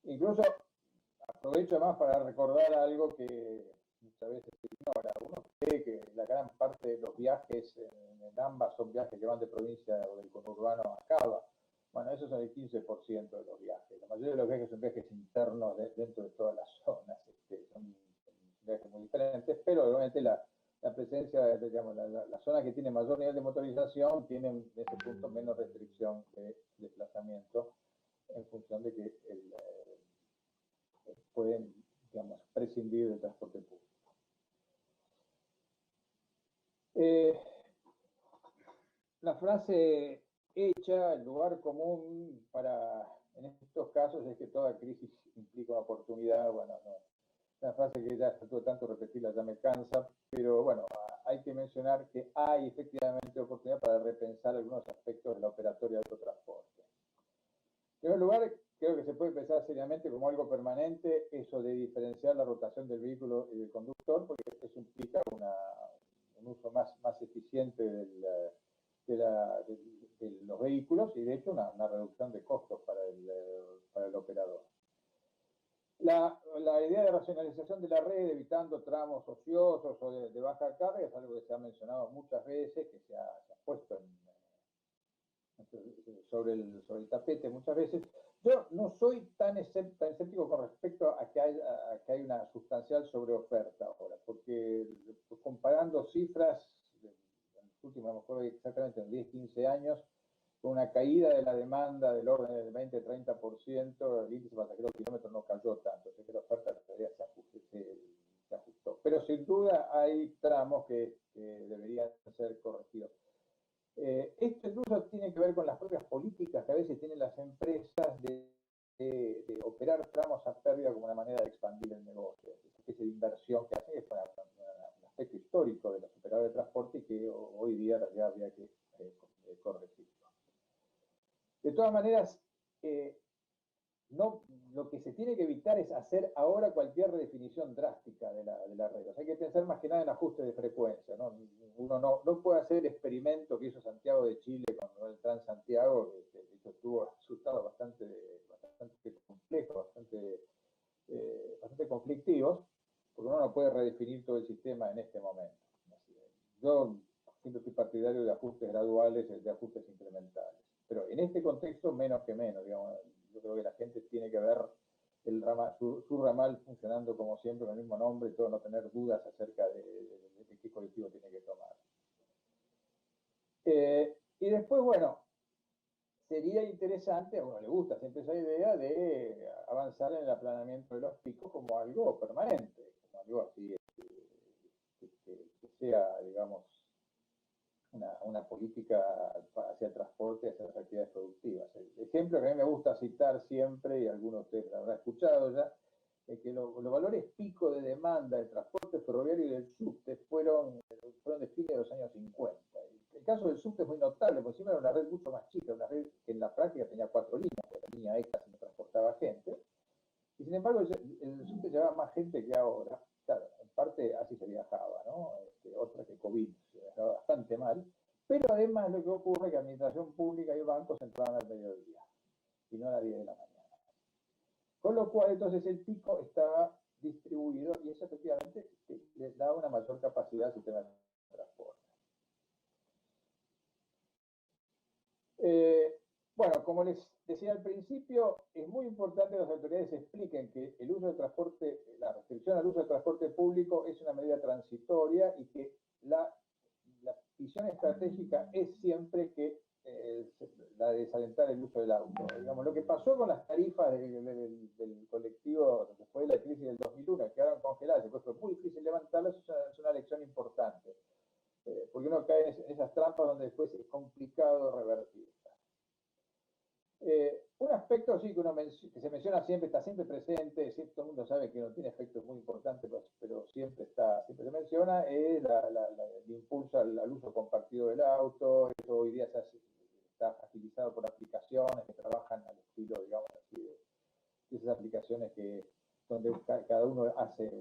Incluso aprovecho más para recordar algo que muchas veces se ignora. Uno cree que la gran parte de los viajes en ambas son viajes que van de provincia o del conurbano a Cava. Bueno, esos son el 15% de los viajes. La mayoría de los viajes son viajes internos dentro de todas las zonas. Son viajes muy diferentes, pero obviamente la presencia, digamos, la zona que tiene mayor nivel de motorización tiene en ese punto menos restricción de desplazamiento en función de que pueden, digamos, prescindir del transporte público. La frase hecha, el lugar común en estos casos es que toda crisis implica una oportunidad. Bueno, no, una frase que ya estuve tanto repetirla, ya me cansa, pero bueno, hay que mencionar que hay efectivamente oportunidad para repensar algunos aspectos de la operatoria de autotransporte. En primer lugar, creo que se puede pensar seriamente como algo permanente eso de diferenciar la rotación del vehículo y del conductor, porque eso implica un uso más eficiente de los vehículos y de hecho una reducción de costos para el operador. La idea de racionalización de la red, evitando tramos ociosos o de baja carga, es algo que se ha mencionado muchas veces, que se ha puesto sobre el tapete muchas veces. Yo no soy tan escéptico con respecto a que hay una sustancial sobreoferta ahora, porque comparando cifras, en los últimos, no me acuerdo exactamente, en 10, 15 años, con una caída de la demanda del orden del 20-30%, el índice pasajero kilómetro no cayó tanto, así que la oferta todavía se ajustó. Pero sin duda hay tramos que deberían ser corregidos. Esto incluso tiene que ver con las propias políticas que a veces tienen las empresas de operar tramos a pérdida como una manera de expandir el negocio. Esa especie de inversión que hacen es un aspecto histórico de los operadores de transporte y que hoy día en realidad habría que corregirlo. De todas maneras, lo que se tiene que evitar es hacer ahora cualquier redefinición drástica de la red. O sea, hay que pensar más que nada en ajuste de frecuencia, ¿no? Uno no puede hacer el experimento que hizo Santiago de Chile con el Transantiago, que de hecho tuvo resultados bastante complejos, bastante conflictivos, porque uno no puede redefinir todo el sistema en este momento. Yo siempre fui partidario de ajustes graduales, de ajustes incrementales. Pero en este contexto, menos que menos, digamos. Yo creo que la gente tiene que ver su ramal funcionando como siempre, con el mismo nombre, y todo, no tener dudas acerca de qué colectivo tiene que tomar. Y después, bueno, sería interesante, a uno le gusta siempre esa idea de avanzar en el aplanamiento de los picos como algo permanente, como algo así que sea, digamos, una política hacia el transporte, hacia las actividades productivas. El ejemplo que a mí me gusta citar siempre, y algunos de ustedes lo habrán escuchado ya, es que los valores pico de demanda del transporte ferroviario y del subte fueron de fines de los años 50. El caso del subte es muy notable, porque encima era una red mucho más chica, una red que en la práctica tenía 4 líneas, porque la línea E casi no transportaba gente, y sin embargo el subte llevaba más gente que ahora. Claro, en parte así se viajaba, ¿no? Otra que COVID se viajaba bastante mal, pero además lo que ocurre es que administración pública y bancos entraban al mediodía, y no a las 10 de la mañana. Con lo cual, entonces, el pico estaba distribuido y eso efectivamente le daba una mayor capacidad al sistema de transporte. Bueno, como les decía al principio, es muy importante que las autoridades expliquen que el uso del transporte, la restricción al uso del transporte público es una medida transitoria y que la visión estratégica es siempre que la de desalentar el uso del auto. Digamos, lo que pasó con las tarifas del colectivo después de la crisis del 2001, que quedaron congeladas, después fue muy difícil levantarlas, es una lección importante, porque uno cae en esas trampas donde después es complicado revertirlas. Un aspecto sí que se menciona siempre, está siempre presente, todo el mundo sabe que no tiene efectos muy importantes, pero siempre se menciona, es el impulso al uso compartido del auto. Eso hoy día está agilizado por aplicaciones que trabajan al estilo, digamos así, de esas aplicaciones donde cada uno hace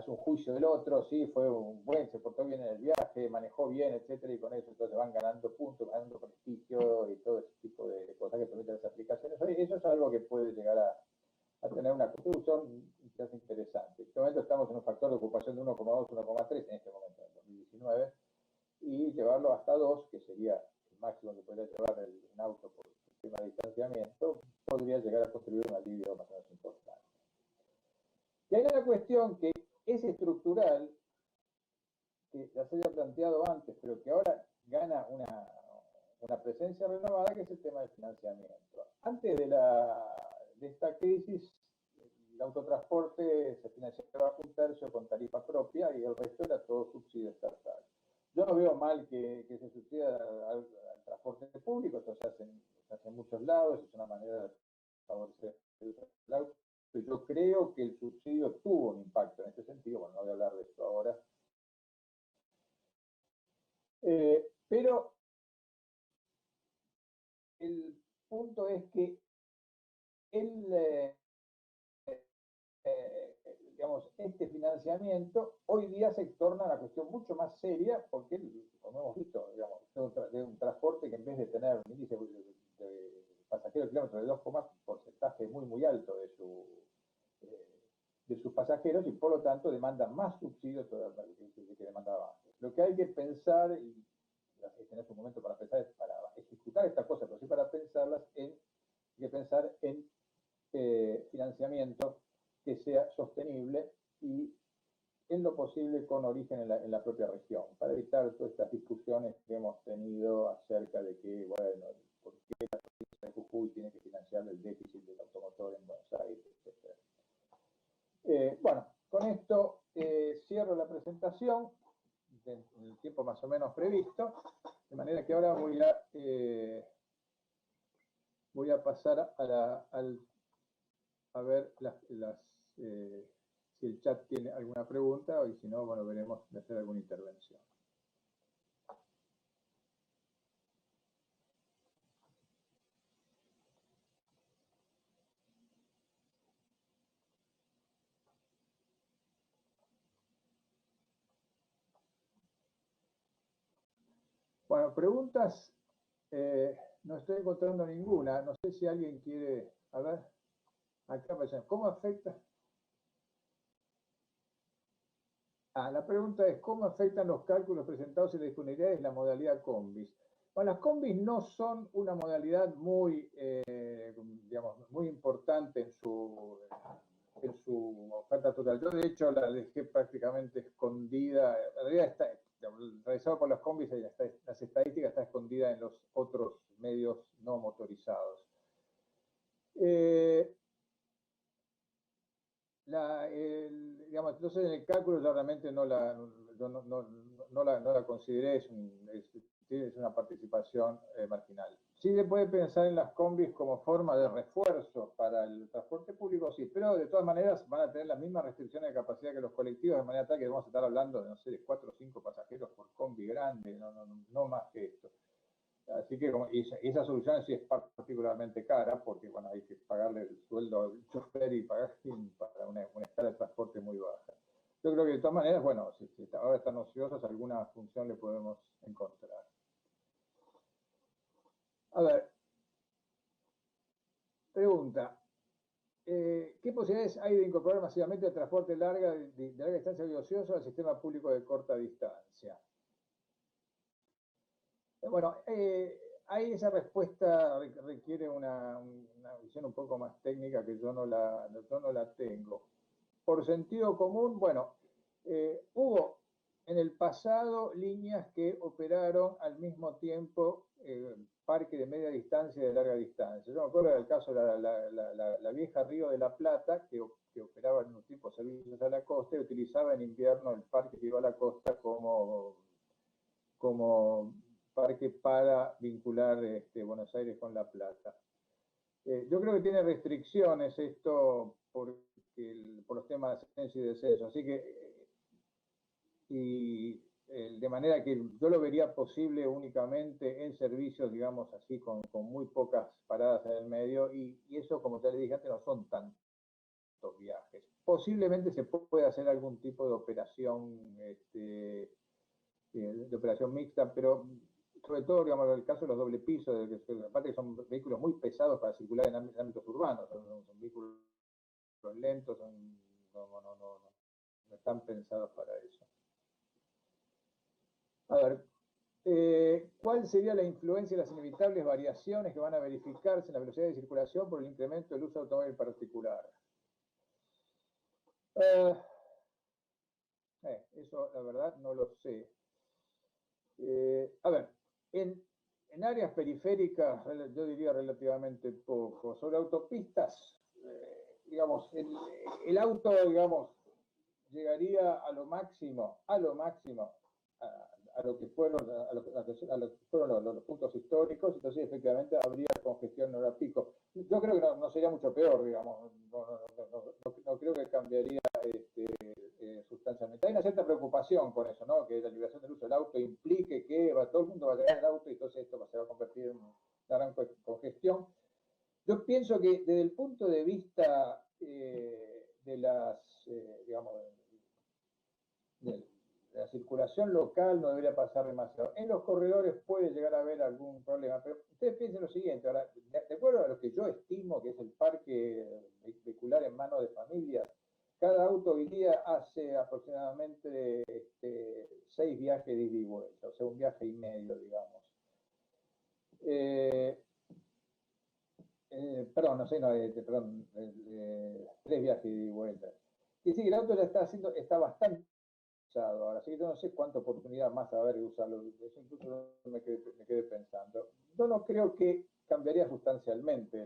un juicio del otro, sí, se portó bien en el viaje, manejó bien, etcétera, y con eso entonces van ganando puntos, ganando prestigio y todo ese tipo de cosas que permiten las aplicaciones. Eso es algo que puede llegar a tener una contribución quizás interesante. En este momento estamos en un factor de ocupación de 1,2, 1,3 en este momento, en 2019, y llevarlo hasta 2, que sería el máximo que podría llevar un auto por sistema de distanciamiento, podría llegar a contribuir un alivio más o menos importante. Y hay una cuestión que es estructural, que ya se había planteado antes, pero que ahora gana una presencia renovada, que es el tema del financiamiento. Antes de esta crisis, el autotransporte se financiaba un tercio con tarifa propia y el resto era todo subsidio estatal. Yo no veo mal que se subsidie al transporte público, esto se hace en muchos lados, es una manera de favorecer el auto. Yo creo que el subsidio tuvo un impacto en este sentido, bueno, no voy a hablar de esto ahora. Pero el punto es que digamos, este financiamiento hoy día se torna una cuestión mucho más seria, porque, como hemos visto, digamos, de un transporte que en vez de tener un índice de pasajeros kilómetros de 2, porcentaje muy, muy alto de sus pasajeros, y por lo tanto demanda más subsidios que demandaba antes. Lo que hay que pensar, y tener un momento para pensar, para ejecutar estas cosas, pero sí para pensarlas, hay que pensar en financiamiento que sea sostenible y en lo posible con origen en la propia región, para evitar todas estas discusiones que hemos tenido acerca de que, bueno, por qué la provincia de Jujuy tiene que financiar el déficit del automotor en Buenos Aires, etc. Bueno, con esto cierro la presentación en el tiempo más o menos previsto, de manera que ahora voy a pasar a ver si el chat tiene alguna pregunta, y si no, bueno, veremos de hacer alguna intervención. Bueno, preguntas, no estoy encontrando ninguna. No sé si alguien quiere, a ver, acá, ¿cómo afecta? La pregunta es, ¿cómo afectan los cálculos presentados en la disponibilidad de la modalidad combis? Bueno, las combis no son una modalidad muy, digamos, muy importante en su oferta total. Yo, de hecho, la dejé prácticamente escondida. En realidad está realizado por las combis, las estadísticas están escondidas en los otros medios no motorizados. Digamos, entonces en el cálculo yo realmente no la consideré, es una participación marginal. Sí se puede pensar en las combis como forma de refuerzo para el transporte público, sí, pero de todas maneras van a tener las mismas restricciones de capacidad que los colectivos, de manera tal que vamos a estar hablando de, no sé, de 4 o 5 pasajeros por combi grande, no más que esto. Así que esa solución sí es particularmente cara, porque bueno, hay que pagarle el sueldo al chofer y pagar para una escala de transporte muy baja. Yo creo que de todas maneras, bueno, si ahora están ociosos, alguna función le podemos encontrar. A ver, pregunta. ¿Qué posibilidades hay de incorporar masivamente el transporte de larga distancia y ocioso al sistema público de corta distancia? Bueno, ahí esa respuesta requiere una visión un poco más técnica que yo no la tengo. Por sentido común, bueno, hubo en el pasado líneas que operaron al mismo tiempo parque de media distancia y de larga distancia. Yo me acuerdo del caso de la vieja Río de la Plata, que operaba en un tipo de servicios a la costa y utilizaba en invierno el parque que iba a la costa como parque para vincular Buenos Aires con La Plata. Yo creo que tiene restricciones esto por los temas de ascenso y descenso, así que de manera que yo lo vería posible únicamente en servicios, digamos así, con muy pocas paradas en el medio, y eso, como ya le dije antes, no son tantos viajes. Posiblemente se pueda hacer algún tipo de operación, de operación mixta, pero sobre todo, digamos, en el caso de los doble pisos, aparte que son vehículos muy pesados para circular en ámbitos urbanos, son vehículos lentos, no están pensados para eso. A ver, ¿cuál sería la influencia de las inevitables variaciones que van a verificarse en la velocidad de circulación por el incremento del uso de automóvil particular? Eso, la verdad, no lo sé. A ver, en áreas periféricas, yo diría relativamente poco. Sobre autopistas, digamos, el auto, digamos, llegaría a lo máximo, a lo que fueron, los puntos históricos, entonces efectivamente habría congestión en hora pico. Yo creo que no sería mucho peor, digamos, no creo que cambiaría sustancialmente. Hay una cierta preocupación con eso, ¿no? Que la liberación del uso del auto implique que todo el mundo va a tener el auto y entonces esto se va a convertir en una gran congestión. Yo pienso que desde el punto de vista de digamos, de la circulación local no debería pasar demasiado. En los corredores puede llegar a haber algún problema, pero ustedes piensen lo siguiente, ahora, de acuerdo a lo que yo estimo que es el parque vehicular en manos de familias, cada auto hoy día hace aproximadamente 6 viajes de ida y vuelta, o sea, un viaje y medio, digamos. Perdón, no sé, perdón, 3 viajes de ida y vuelta. Y sí, el auto ya está bastante usado ahora, así que yo no sé cuánta oportunidad más va a haber de usarlo. Eso incluso me quedé pensando. Yo no creo que cambiaría sustancialmente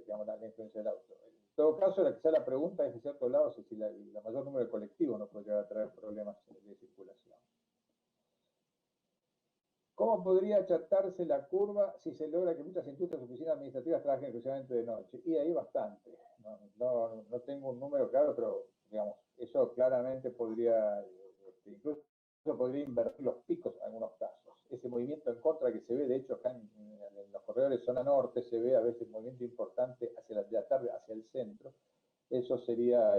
digamos, la influencia del auto. En todo caso, la pregunta es de cierto lado si la mayor número de colectivos no puede llegar a traer problemas de circulación. ¿Cómo podría achatarse la curva si se logra que muchas industrias y oficinas administrativas trabajen exclusivamente de noche? Y ahí bastante. No tengo un número claro, pero digamos, eso claramente podría, incluso podría invertir los picos en algunos casos. Ese movimiento en contra que se ve, de hecho, acá en los corredores zona norte, se ve a veces un movimiento importante hacia la tarde, hacia el centro. Eso sería,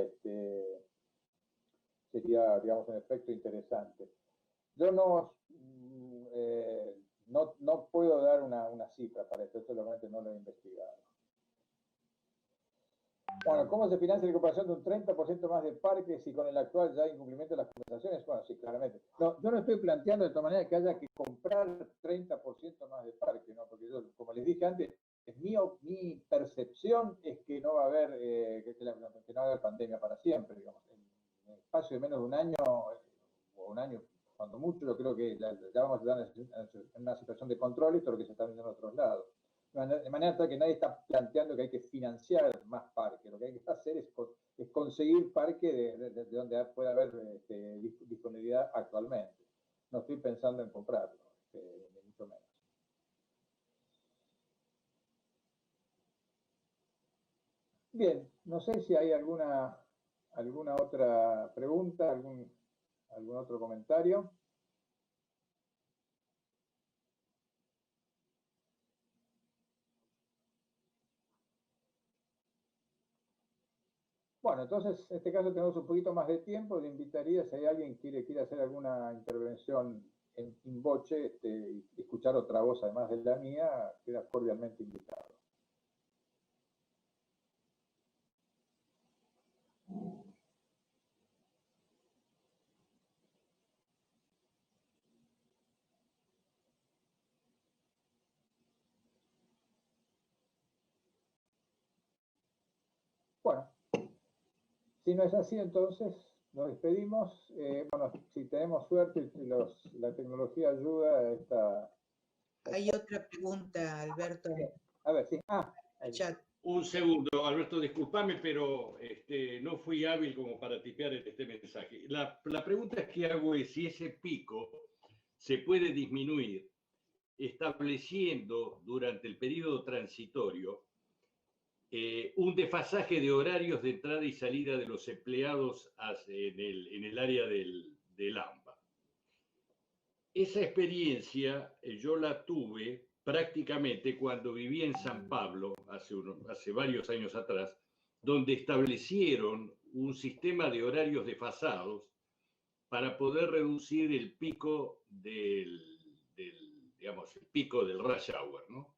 digamos, un efecto interesante. Yo no puedo dar una cifra para esto realmente no lo he investigado. Bueno, ¿cómo se financia la incorporación de un 30% más de parques y con el actual ya incumplimiento de las compensaciones? Bueno, sí, claramente. No, yo no estoy planteando de todas maneras que haya que comprar 30% más de parques, ¿no? Porque yo, como les dije antes, mi percepción es que no va a haber, que no va a haber pandemia para siempre, digamos. En el espacio de menos de un año, o un año, cuando mucho, yo creo que ya vamos a estar en una situación de control, esto es lo que se está viendo en otros lados. De manera tal que nadie está planteando que hay que financiar más parques. Lo que hay que hacer es conseguir parques de donde pueda haber disponibilidad actualmente. no estoy pensando en comprarlo, ni mucho menos. Bien, no sé si hay alguna otra pregunta, algún otro comentario. Bueno, entonces en este caso tenemos un poquito más de tiempo. Le invitaría, si hay alguien que quiere hacer alguna intervención in voce y escuchar otra voz además de la mía, queda cordialmente invitado. Bueno, si no es así, entonces nos despedimos. Bueno, si tenemos suerte, la tecnología ayuda a esta... Hay otra pregunta, Alberto. A ver, sí. Chat. Un segundo, Alberto, discúlpame, pero no fui hábil como para tipear este mensaje. La pregunta que hago es si ese pico se puede disminuir estableciendo durante el periodo transitorio un desfasaje de horarios de entrada y salida de los empleados en el área del AMBA. Esa experiencia yo la tuve prácticamente cuando viví en San Pablo, hace varios años atrás, donde establecieron un sistema de horarios desfasados para poder reducir el pico digamos, el pico del rush hour, ¿no?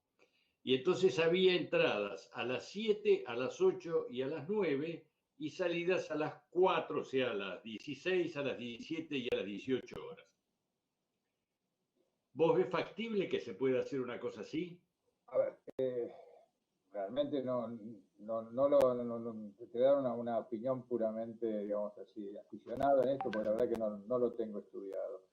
Y entonces había entradas a las 7, a las 8 y a las 9 y salidas a las 4, o sea, a las 16, a las 17 y a las 18 horas. ¿Vos ves factible que se pueda hacer una cosa así? A ver, realmente no te voy a dar una opinión puramente, digamos así, aficionado en esto, porque la verdad que no lo tengo estudiado.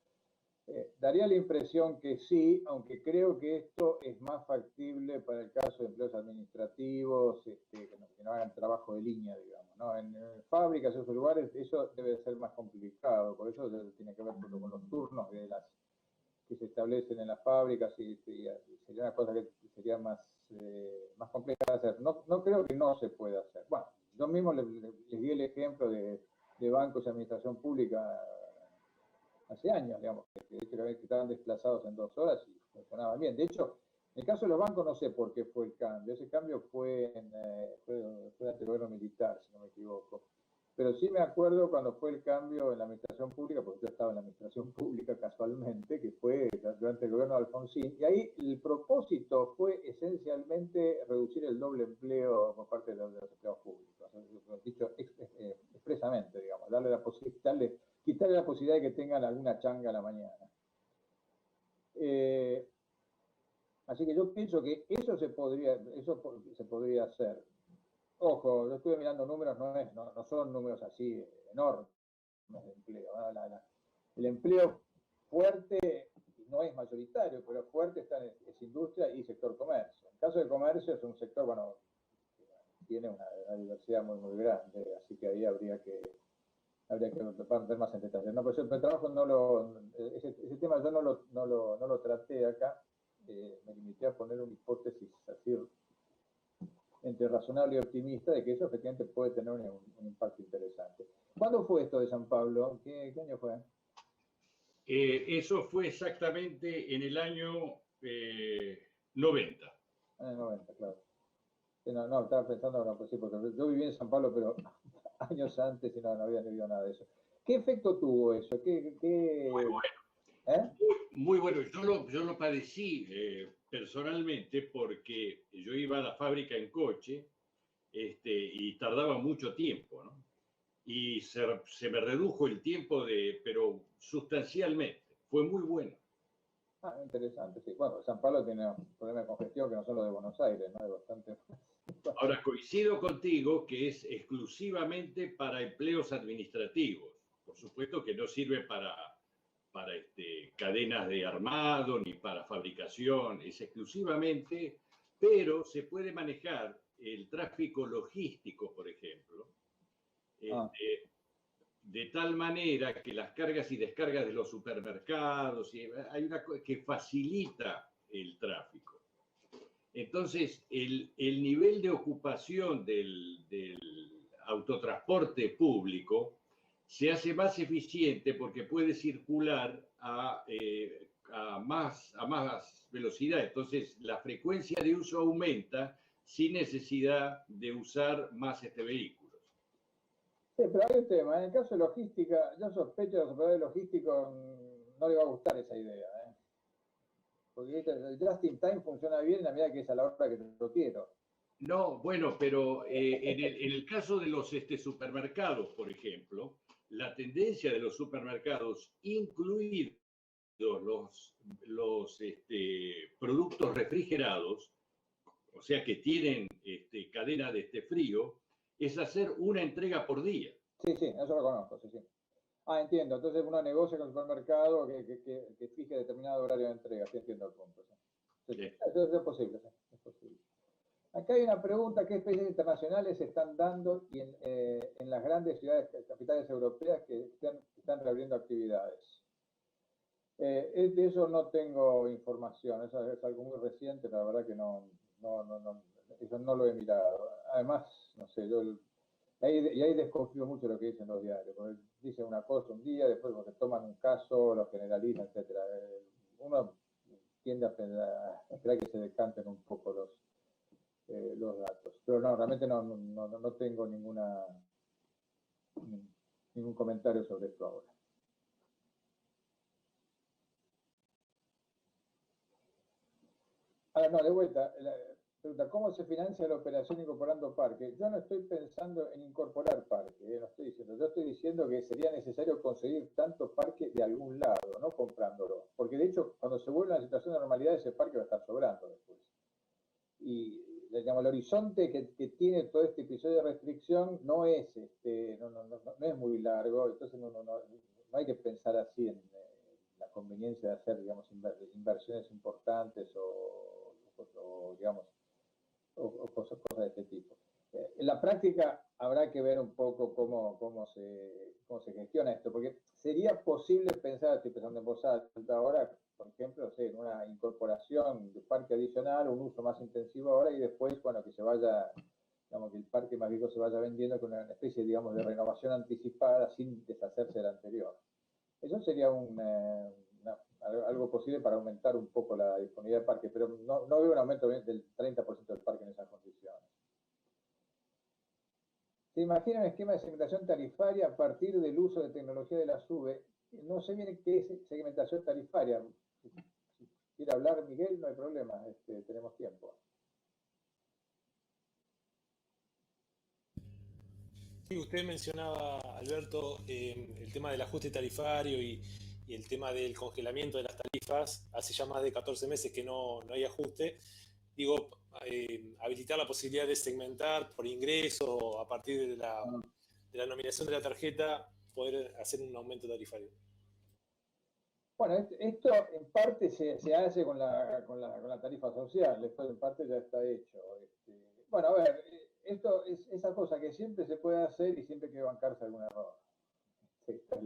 Daría la impresión que sí, aunque creo que esto es más factible para el caso de empleos administrativos, que no hagan trabajo de línea, digamos, ¿no? En fábricas, en esos lugares, eso debe ser más complicado, por eso tiene que ver con los turnos que se establecen en las fábricas y sería una cosa que sería más compleja de hacer. No creo que no se pueda hacer. Bueno, yo mismo les di el ejemplo de bancos y administración pública hace años, digamos, que estaban desplazados en 2 horas y funcionaban bien. De hecho, en el caso de los bancos no sé por qué fue el cambio. Ese cambio fue durante el gobierno militar, si no me equivoco. Pero sí me acuerdo cuando fue el cambio en la administración pública, porque yo estaba en la administración pública casualmente, que fue durante el gobierno de Alfonsín, y ahí el propósito fue esencialmente reducir el doble empleo por parte de los empleados públicos, dicho expresamente, digamos, quitarle la posibilidad de que tengan alguna changa a la mañana. Así que yo pienso que eso se podría hacer. Ojo, yo estuve mirando números, no son números así enormes de empleo. ¿No? El empleo fuerte no es mayoritario, pero fuerte es industria y sector comercio. En el caso del comercio es un sector, bueno, que tiene una diversidad muy grande, así que ahí habría que ver más en detalle. No, pero el trabajo ese tema yo no lo traté acá, me limité a poner una hipótesis así entre razonable y optimista de que eso efectivamente puede tener un impacto interesante. ¿Cuándo fue esto de San Pablo? ¿Qué año fue? Eso fue exactamente en el año 90. En el 90, claro. No, estaba pensando, no, pues sí, porque yo viví en San Pablo, pero años antes y no había vivido nada de eso. ¿Qué efecto tuvo eso? Muy bueno. Muy bueno. Yo lo padecí personalmente porque yo iba a la fábrica en coche y tardaba mucho tiempo, ¿no? Y se me redujo el tiempo pero sustancialmente. Fue muy bueno. Interesante, sí. Bueno, San Pablo tiene un problema de congestión que no son los de Buenos Aires, ¿no? Es bastante... Ahora, coincido contigo que es exclusivamente para empleos administrativos. Por supuesto que no sirve para cadenas de armado ni para fabricación, es exclusivamente, pero se puede manejar el tráfico logístico, por ejemplo, de tal manera que las cargas y descargas de los supermercados, hay una cosa que facilita el tráfico. Entonces, el nivel de ocupación del autotransporte público se hace más eficiente porque puede circular a más velocidad. Entonces, la frecuencia de uso aumenta sin necesidad de usar más vehículos. Sí, pero hay un tema. En el caso de logística, yo sospecho que a los operadores logísticos no les va a gustar esa idea. Porque el just in time funciona bien en la medida que es a la hora que lo quiero. No, bueno, pero en el caso de los supermercados, por ejemplo, la tendencia de los supermercados, incluidos los productos refrigerados, o sea que tienen cadena de frío, es hacer una entrega por día. Sí, eso lo conozco, sí. Ah, entiendo. Entonces uno negocia con el supermercado que fije determinado horario de entrega. Sí, entiendo el punto. Sí. Sí. Eso es posible, sí, es posible. Acá hay una pregunta: ¿qué especies internacionales se están dando en las grandes ciudades, capitales europeas que están reabriendo actividades? De eso no tengo información, eso es algo muy reciente, la verdad que eso no lo he mirado. Además, no sé, ahí desconfío mucho de lo que dicen los diarios, porque dicen una cosa un día, después porque toman un caso, lo generalizan, etc. Uno tiende a esperar que se decanten un poco los datos. Pero no, realmente no tengo ningún comentario sobre esto ahora. Ahora, no, de vuelta, pregunta: ¿cómo se financia la operación incorporando parque? Yo no estoy pensando en incorporar parque, no estoy diciendo. Yo estoy diciendo que sería necesario conseguir tanto parque de algún lado, no comprándolo. Porque de hecho, cuando se vuelve a la situación de normalidad, ese parque va a estar sobrando después. Y digamos, el horizonte que tiene todo este episodio de restricción no es muy largo, entonces no hay que pensar así en la conveniencia de hacer, digamos, inversiones importantes o digamos, o cosas de este tipo. En la práctica habrá que ver un poco cómo se gestiona esto, porque sería posible pensar, estoy pensando en voz alta ahora, por ejemplo, en una incorporación de parque adicional, un uso más intensivo ahora, y después, bueno, que se vaya, digamos, que el parque más viejo se vaya vendiendo con una especie, digamos, de renovación anticipada sin deshacerse del anterior. Eso sería algo posible para aumentar un poco la disponibilidad de parque, pero no veo un aumento del 30% del parque en esas condiciones. ¿Se imagina un esquema de segmentación tarifaria a partir del uso de tecnología de la SUBE? No sé bien qué es segmentación tarifaria. Si quiere hablar Miguel, no hay problema, tenemos tiempo. Sí, usted mencionaba, Alberto, el tema del ajuste tarifario y el tema del congelamiento de las tarifas. Hace ya más de 14 meses que no hay ajuste. Digo, habilitar la posibilidad de segmentar por ingreso a partir de la nominación de la tarjeta, poder hacer un aumento tarifario. Bueno, esto en parte se hace con la tarifa social, después en parte ya está hecho. Bueno, a ver, esto es esa cosa que siempre se puede hacer y siempre hay que bancarse algún error. Esta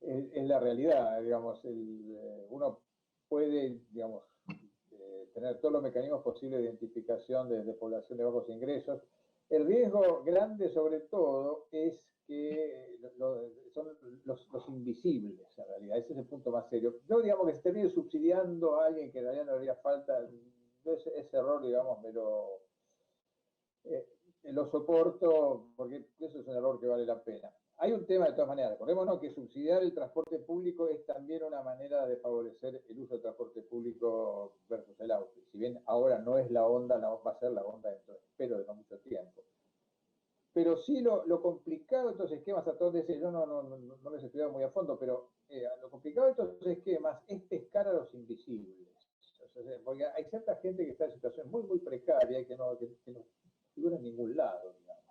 es la realidad, digamos. Uno puede, digamos, tener todos los mecanismos posibles de identificación de población de bajos ingresos. El riesgo grande, sobre todo, es que son los invisibles, en realidad. Ese es el punto más serio. Yo, digamos, que se termine subsidiando a alguien que en realidad no le haría falta, ese error, digamos, lo soporto, porque eso es un error que vale la pena. Hay un tema de todas maneras, recordémonos que subsidiar el transporte público es también una manera de favorecer el uso del transporte público versus el auto. Si bien ahora no es la onda, no va a ser la onda dentro, espero, de no mucho tiempo. Pero sí lo complicado de estos esquemas, a todos decir, yo no les he estudiado muy a fondo, pero lo complicado de estos esquemas es pescar a los invisibles. O sea, porque hay cierta gente que está en situación muy, muy precaria y que no figura en ningún lado, digamos.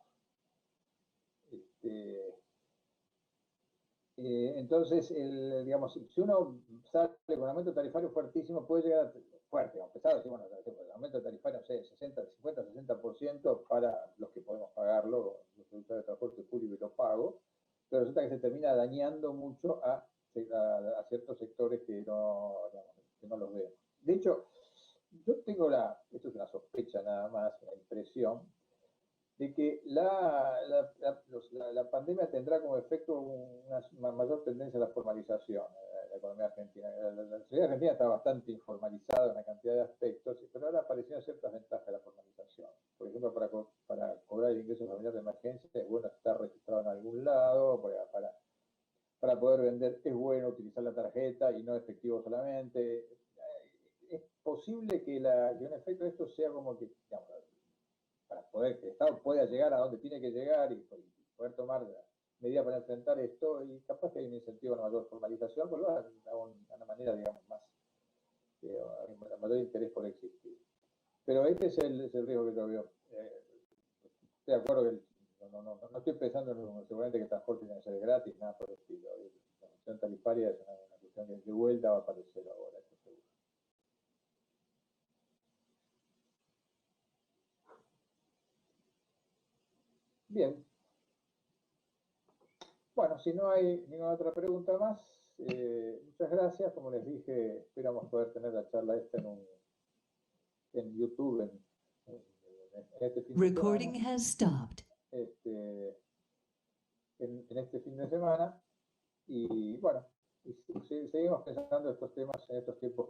Entonces, digamos, si uno sale con un aumento tarifario fuertísimo, puede llegar a fuerte, pesado, decir, bueno, el aumento tarifario, no sé, 50-60% para los que podemos pagarlo, los productores de transporte público, y lo pago, pero resulta que se termina dañando mucho a ciertos sectores que no los vemos. De hecho, yo tengo esto es una sospecha nada más, una impresión, de que la pandemia tendrá como efecto una mayor tendencia a la formalización de la economía argentina. La sociedad argentina está bastante informalizada en una cantidad de aspectos, pero ahora aparecieron ciertas ventajas de la formalización. Por ejemplo, para cobrar el ingreso familiar de emergencia es bueno estar registrado en algún lado, para poder vender es bueno utilizar la tarjeta y no efectivo solamente. Es posible que un efecto de esto sea como que, digamos, para poder que el Estado pueda llegar a donde tiene que llegar y poder tomar medidas para enfrentar esto, y capaz que hay un incentivo a una mayor formalización, pues a una manera, digamos, más, mayor interés por existir. Pero este es el riesgo que yo veo. Estoy de acuerdo que no estoy pensando seguramente que el transporte tiene que ser gratis, nada por el estilo. La cuestión tarifaria es una cuestión que de vuelta va a aparecer ahora, esto seguro. Bien. Bueno, si no hay ninguna otra pregunta más, muchas gracias. Como les dije, esperamos poder tener la charla esta en YouTube en este fin de Recording semana. has stopped. En este fin de semana. Y bueno, seguimos pensando estos temas en estos tiempos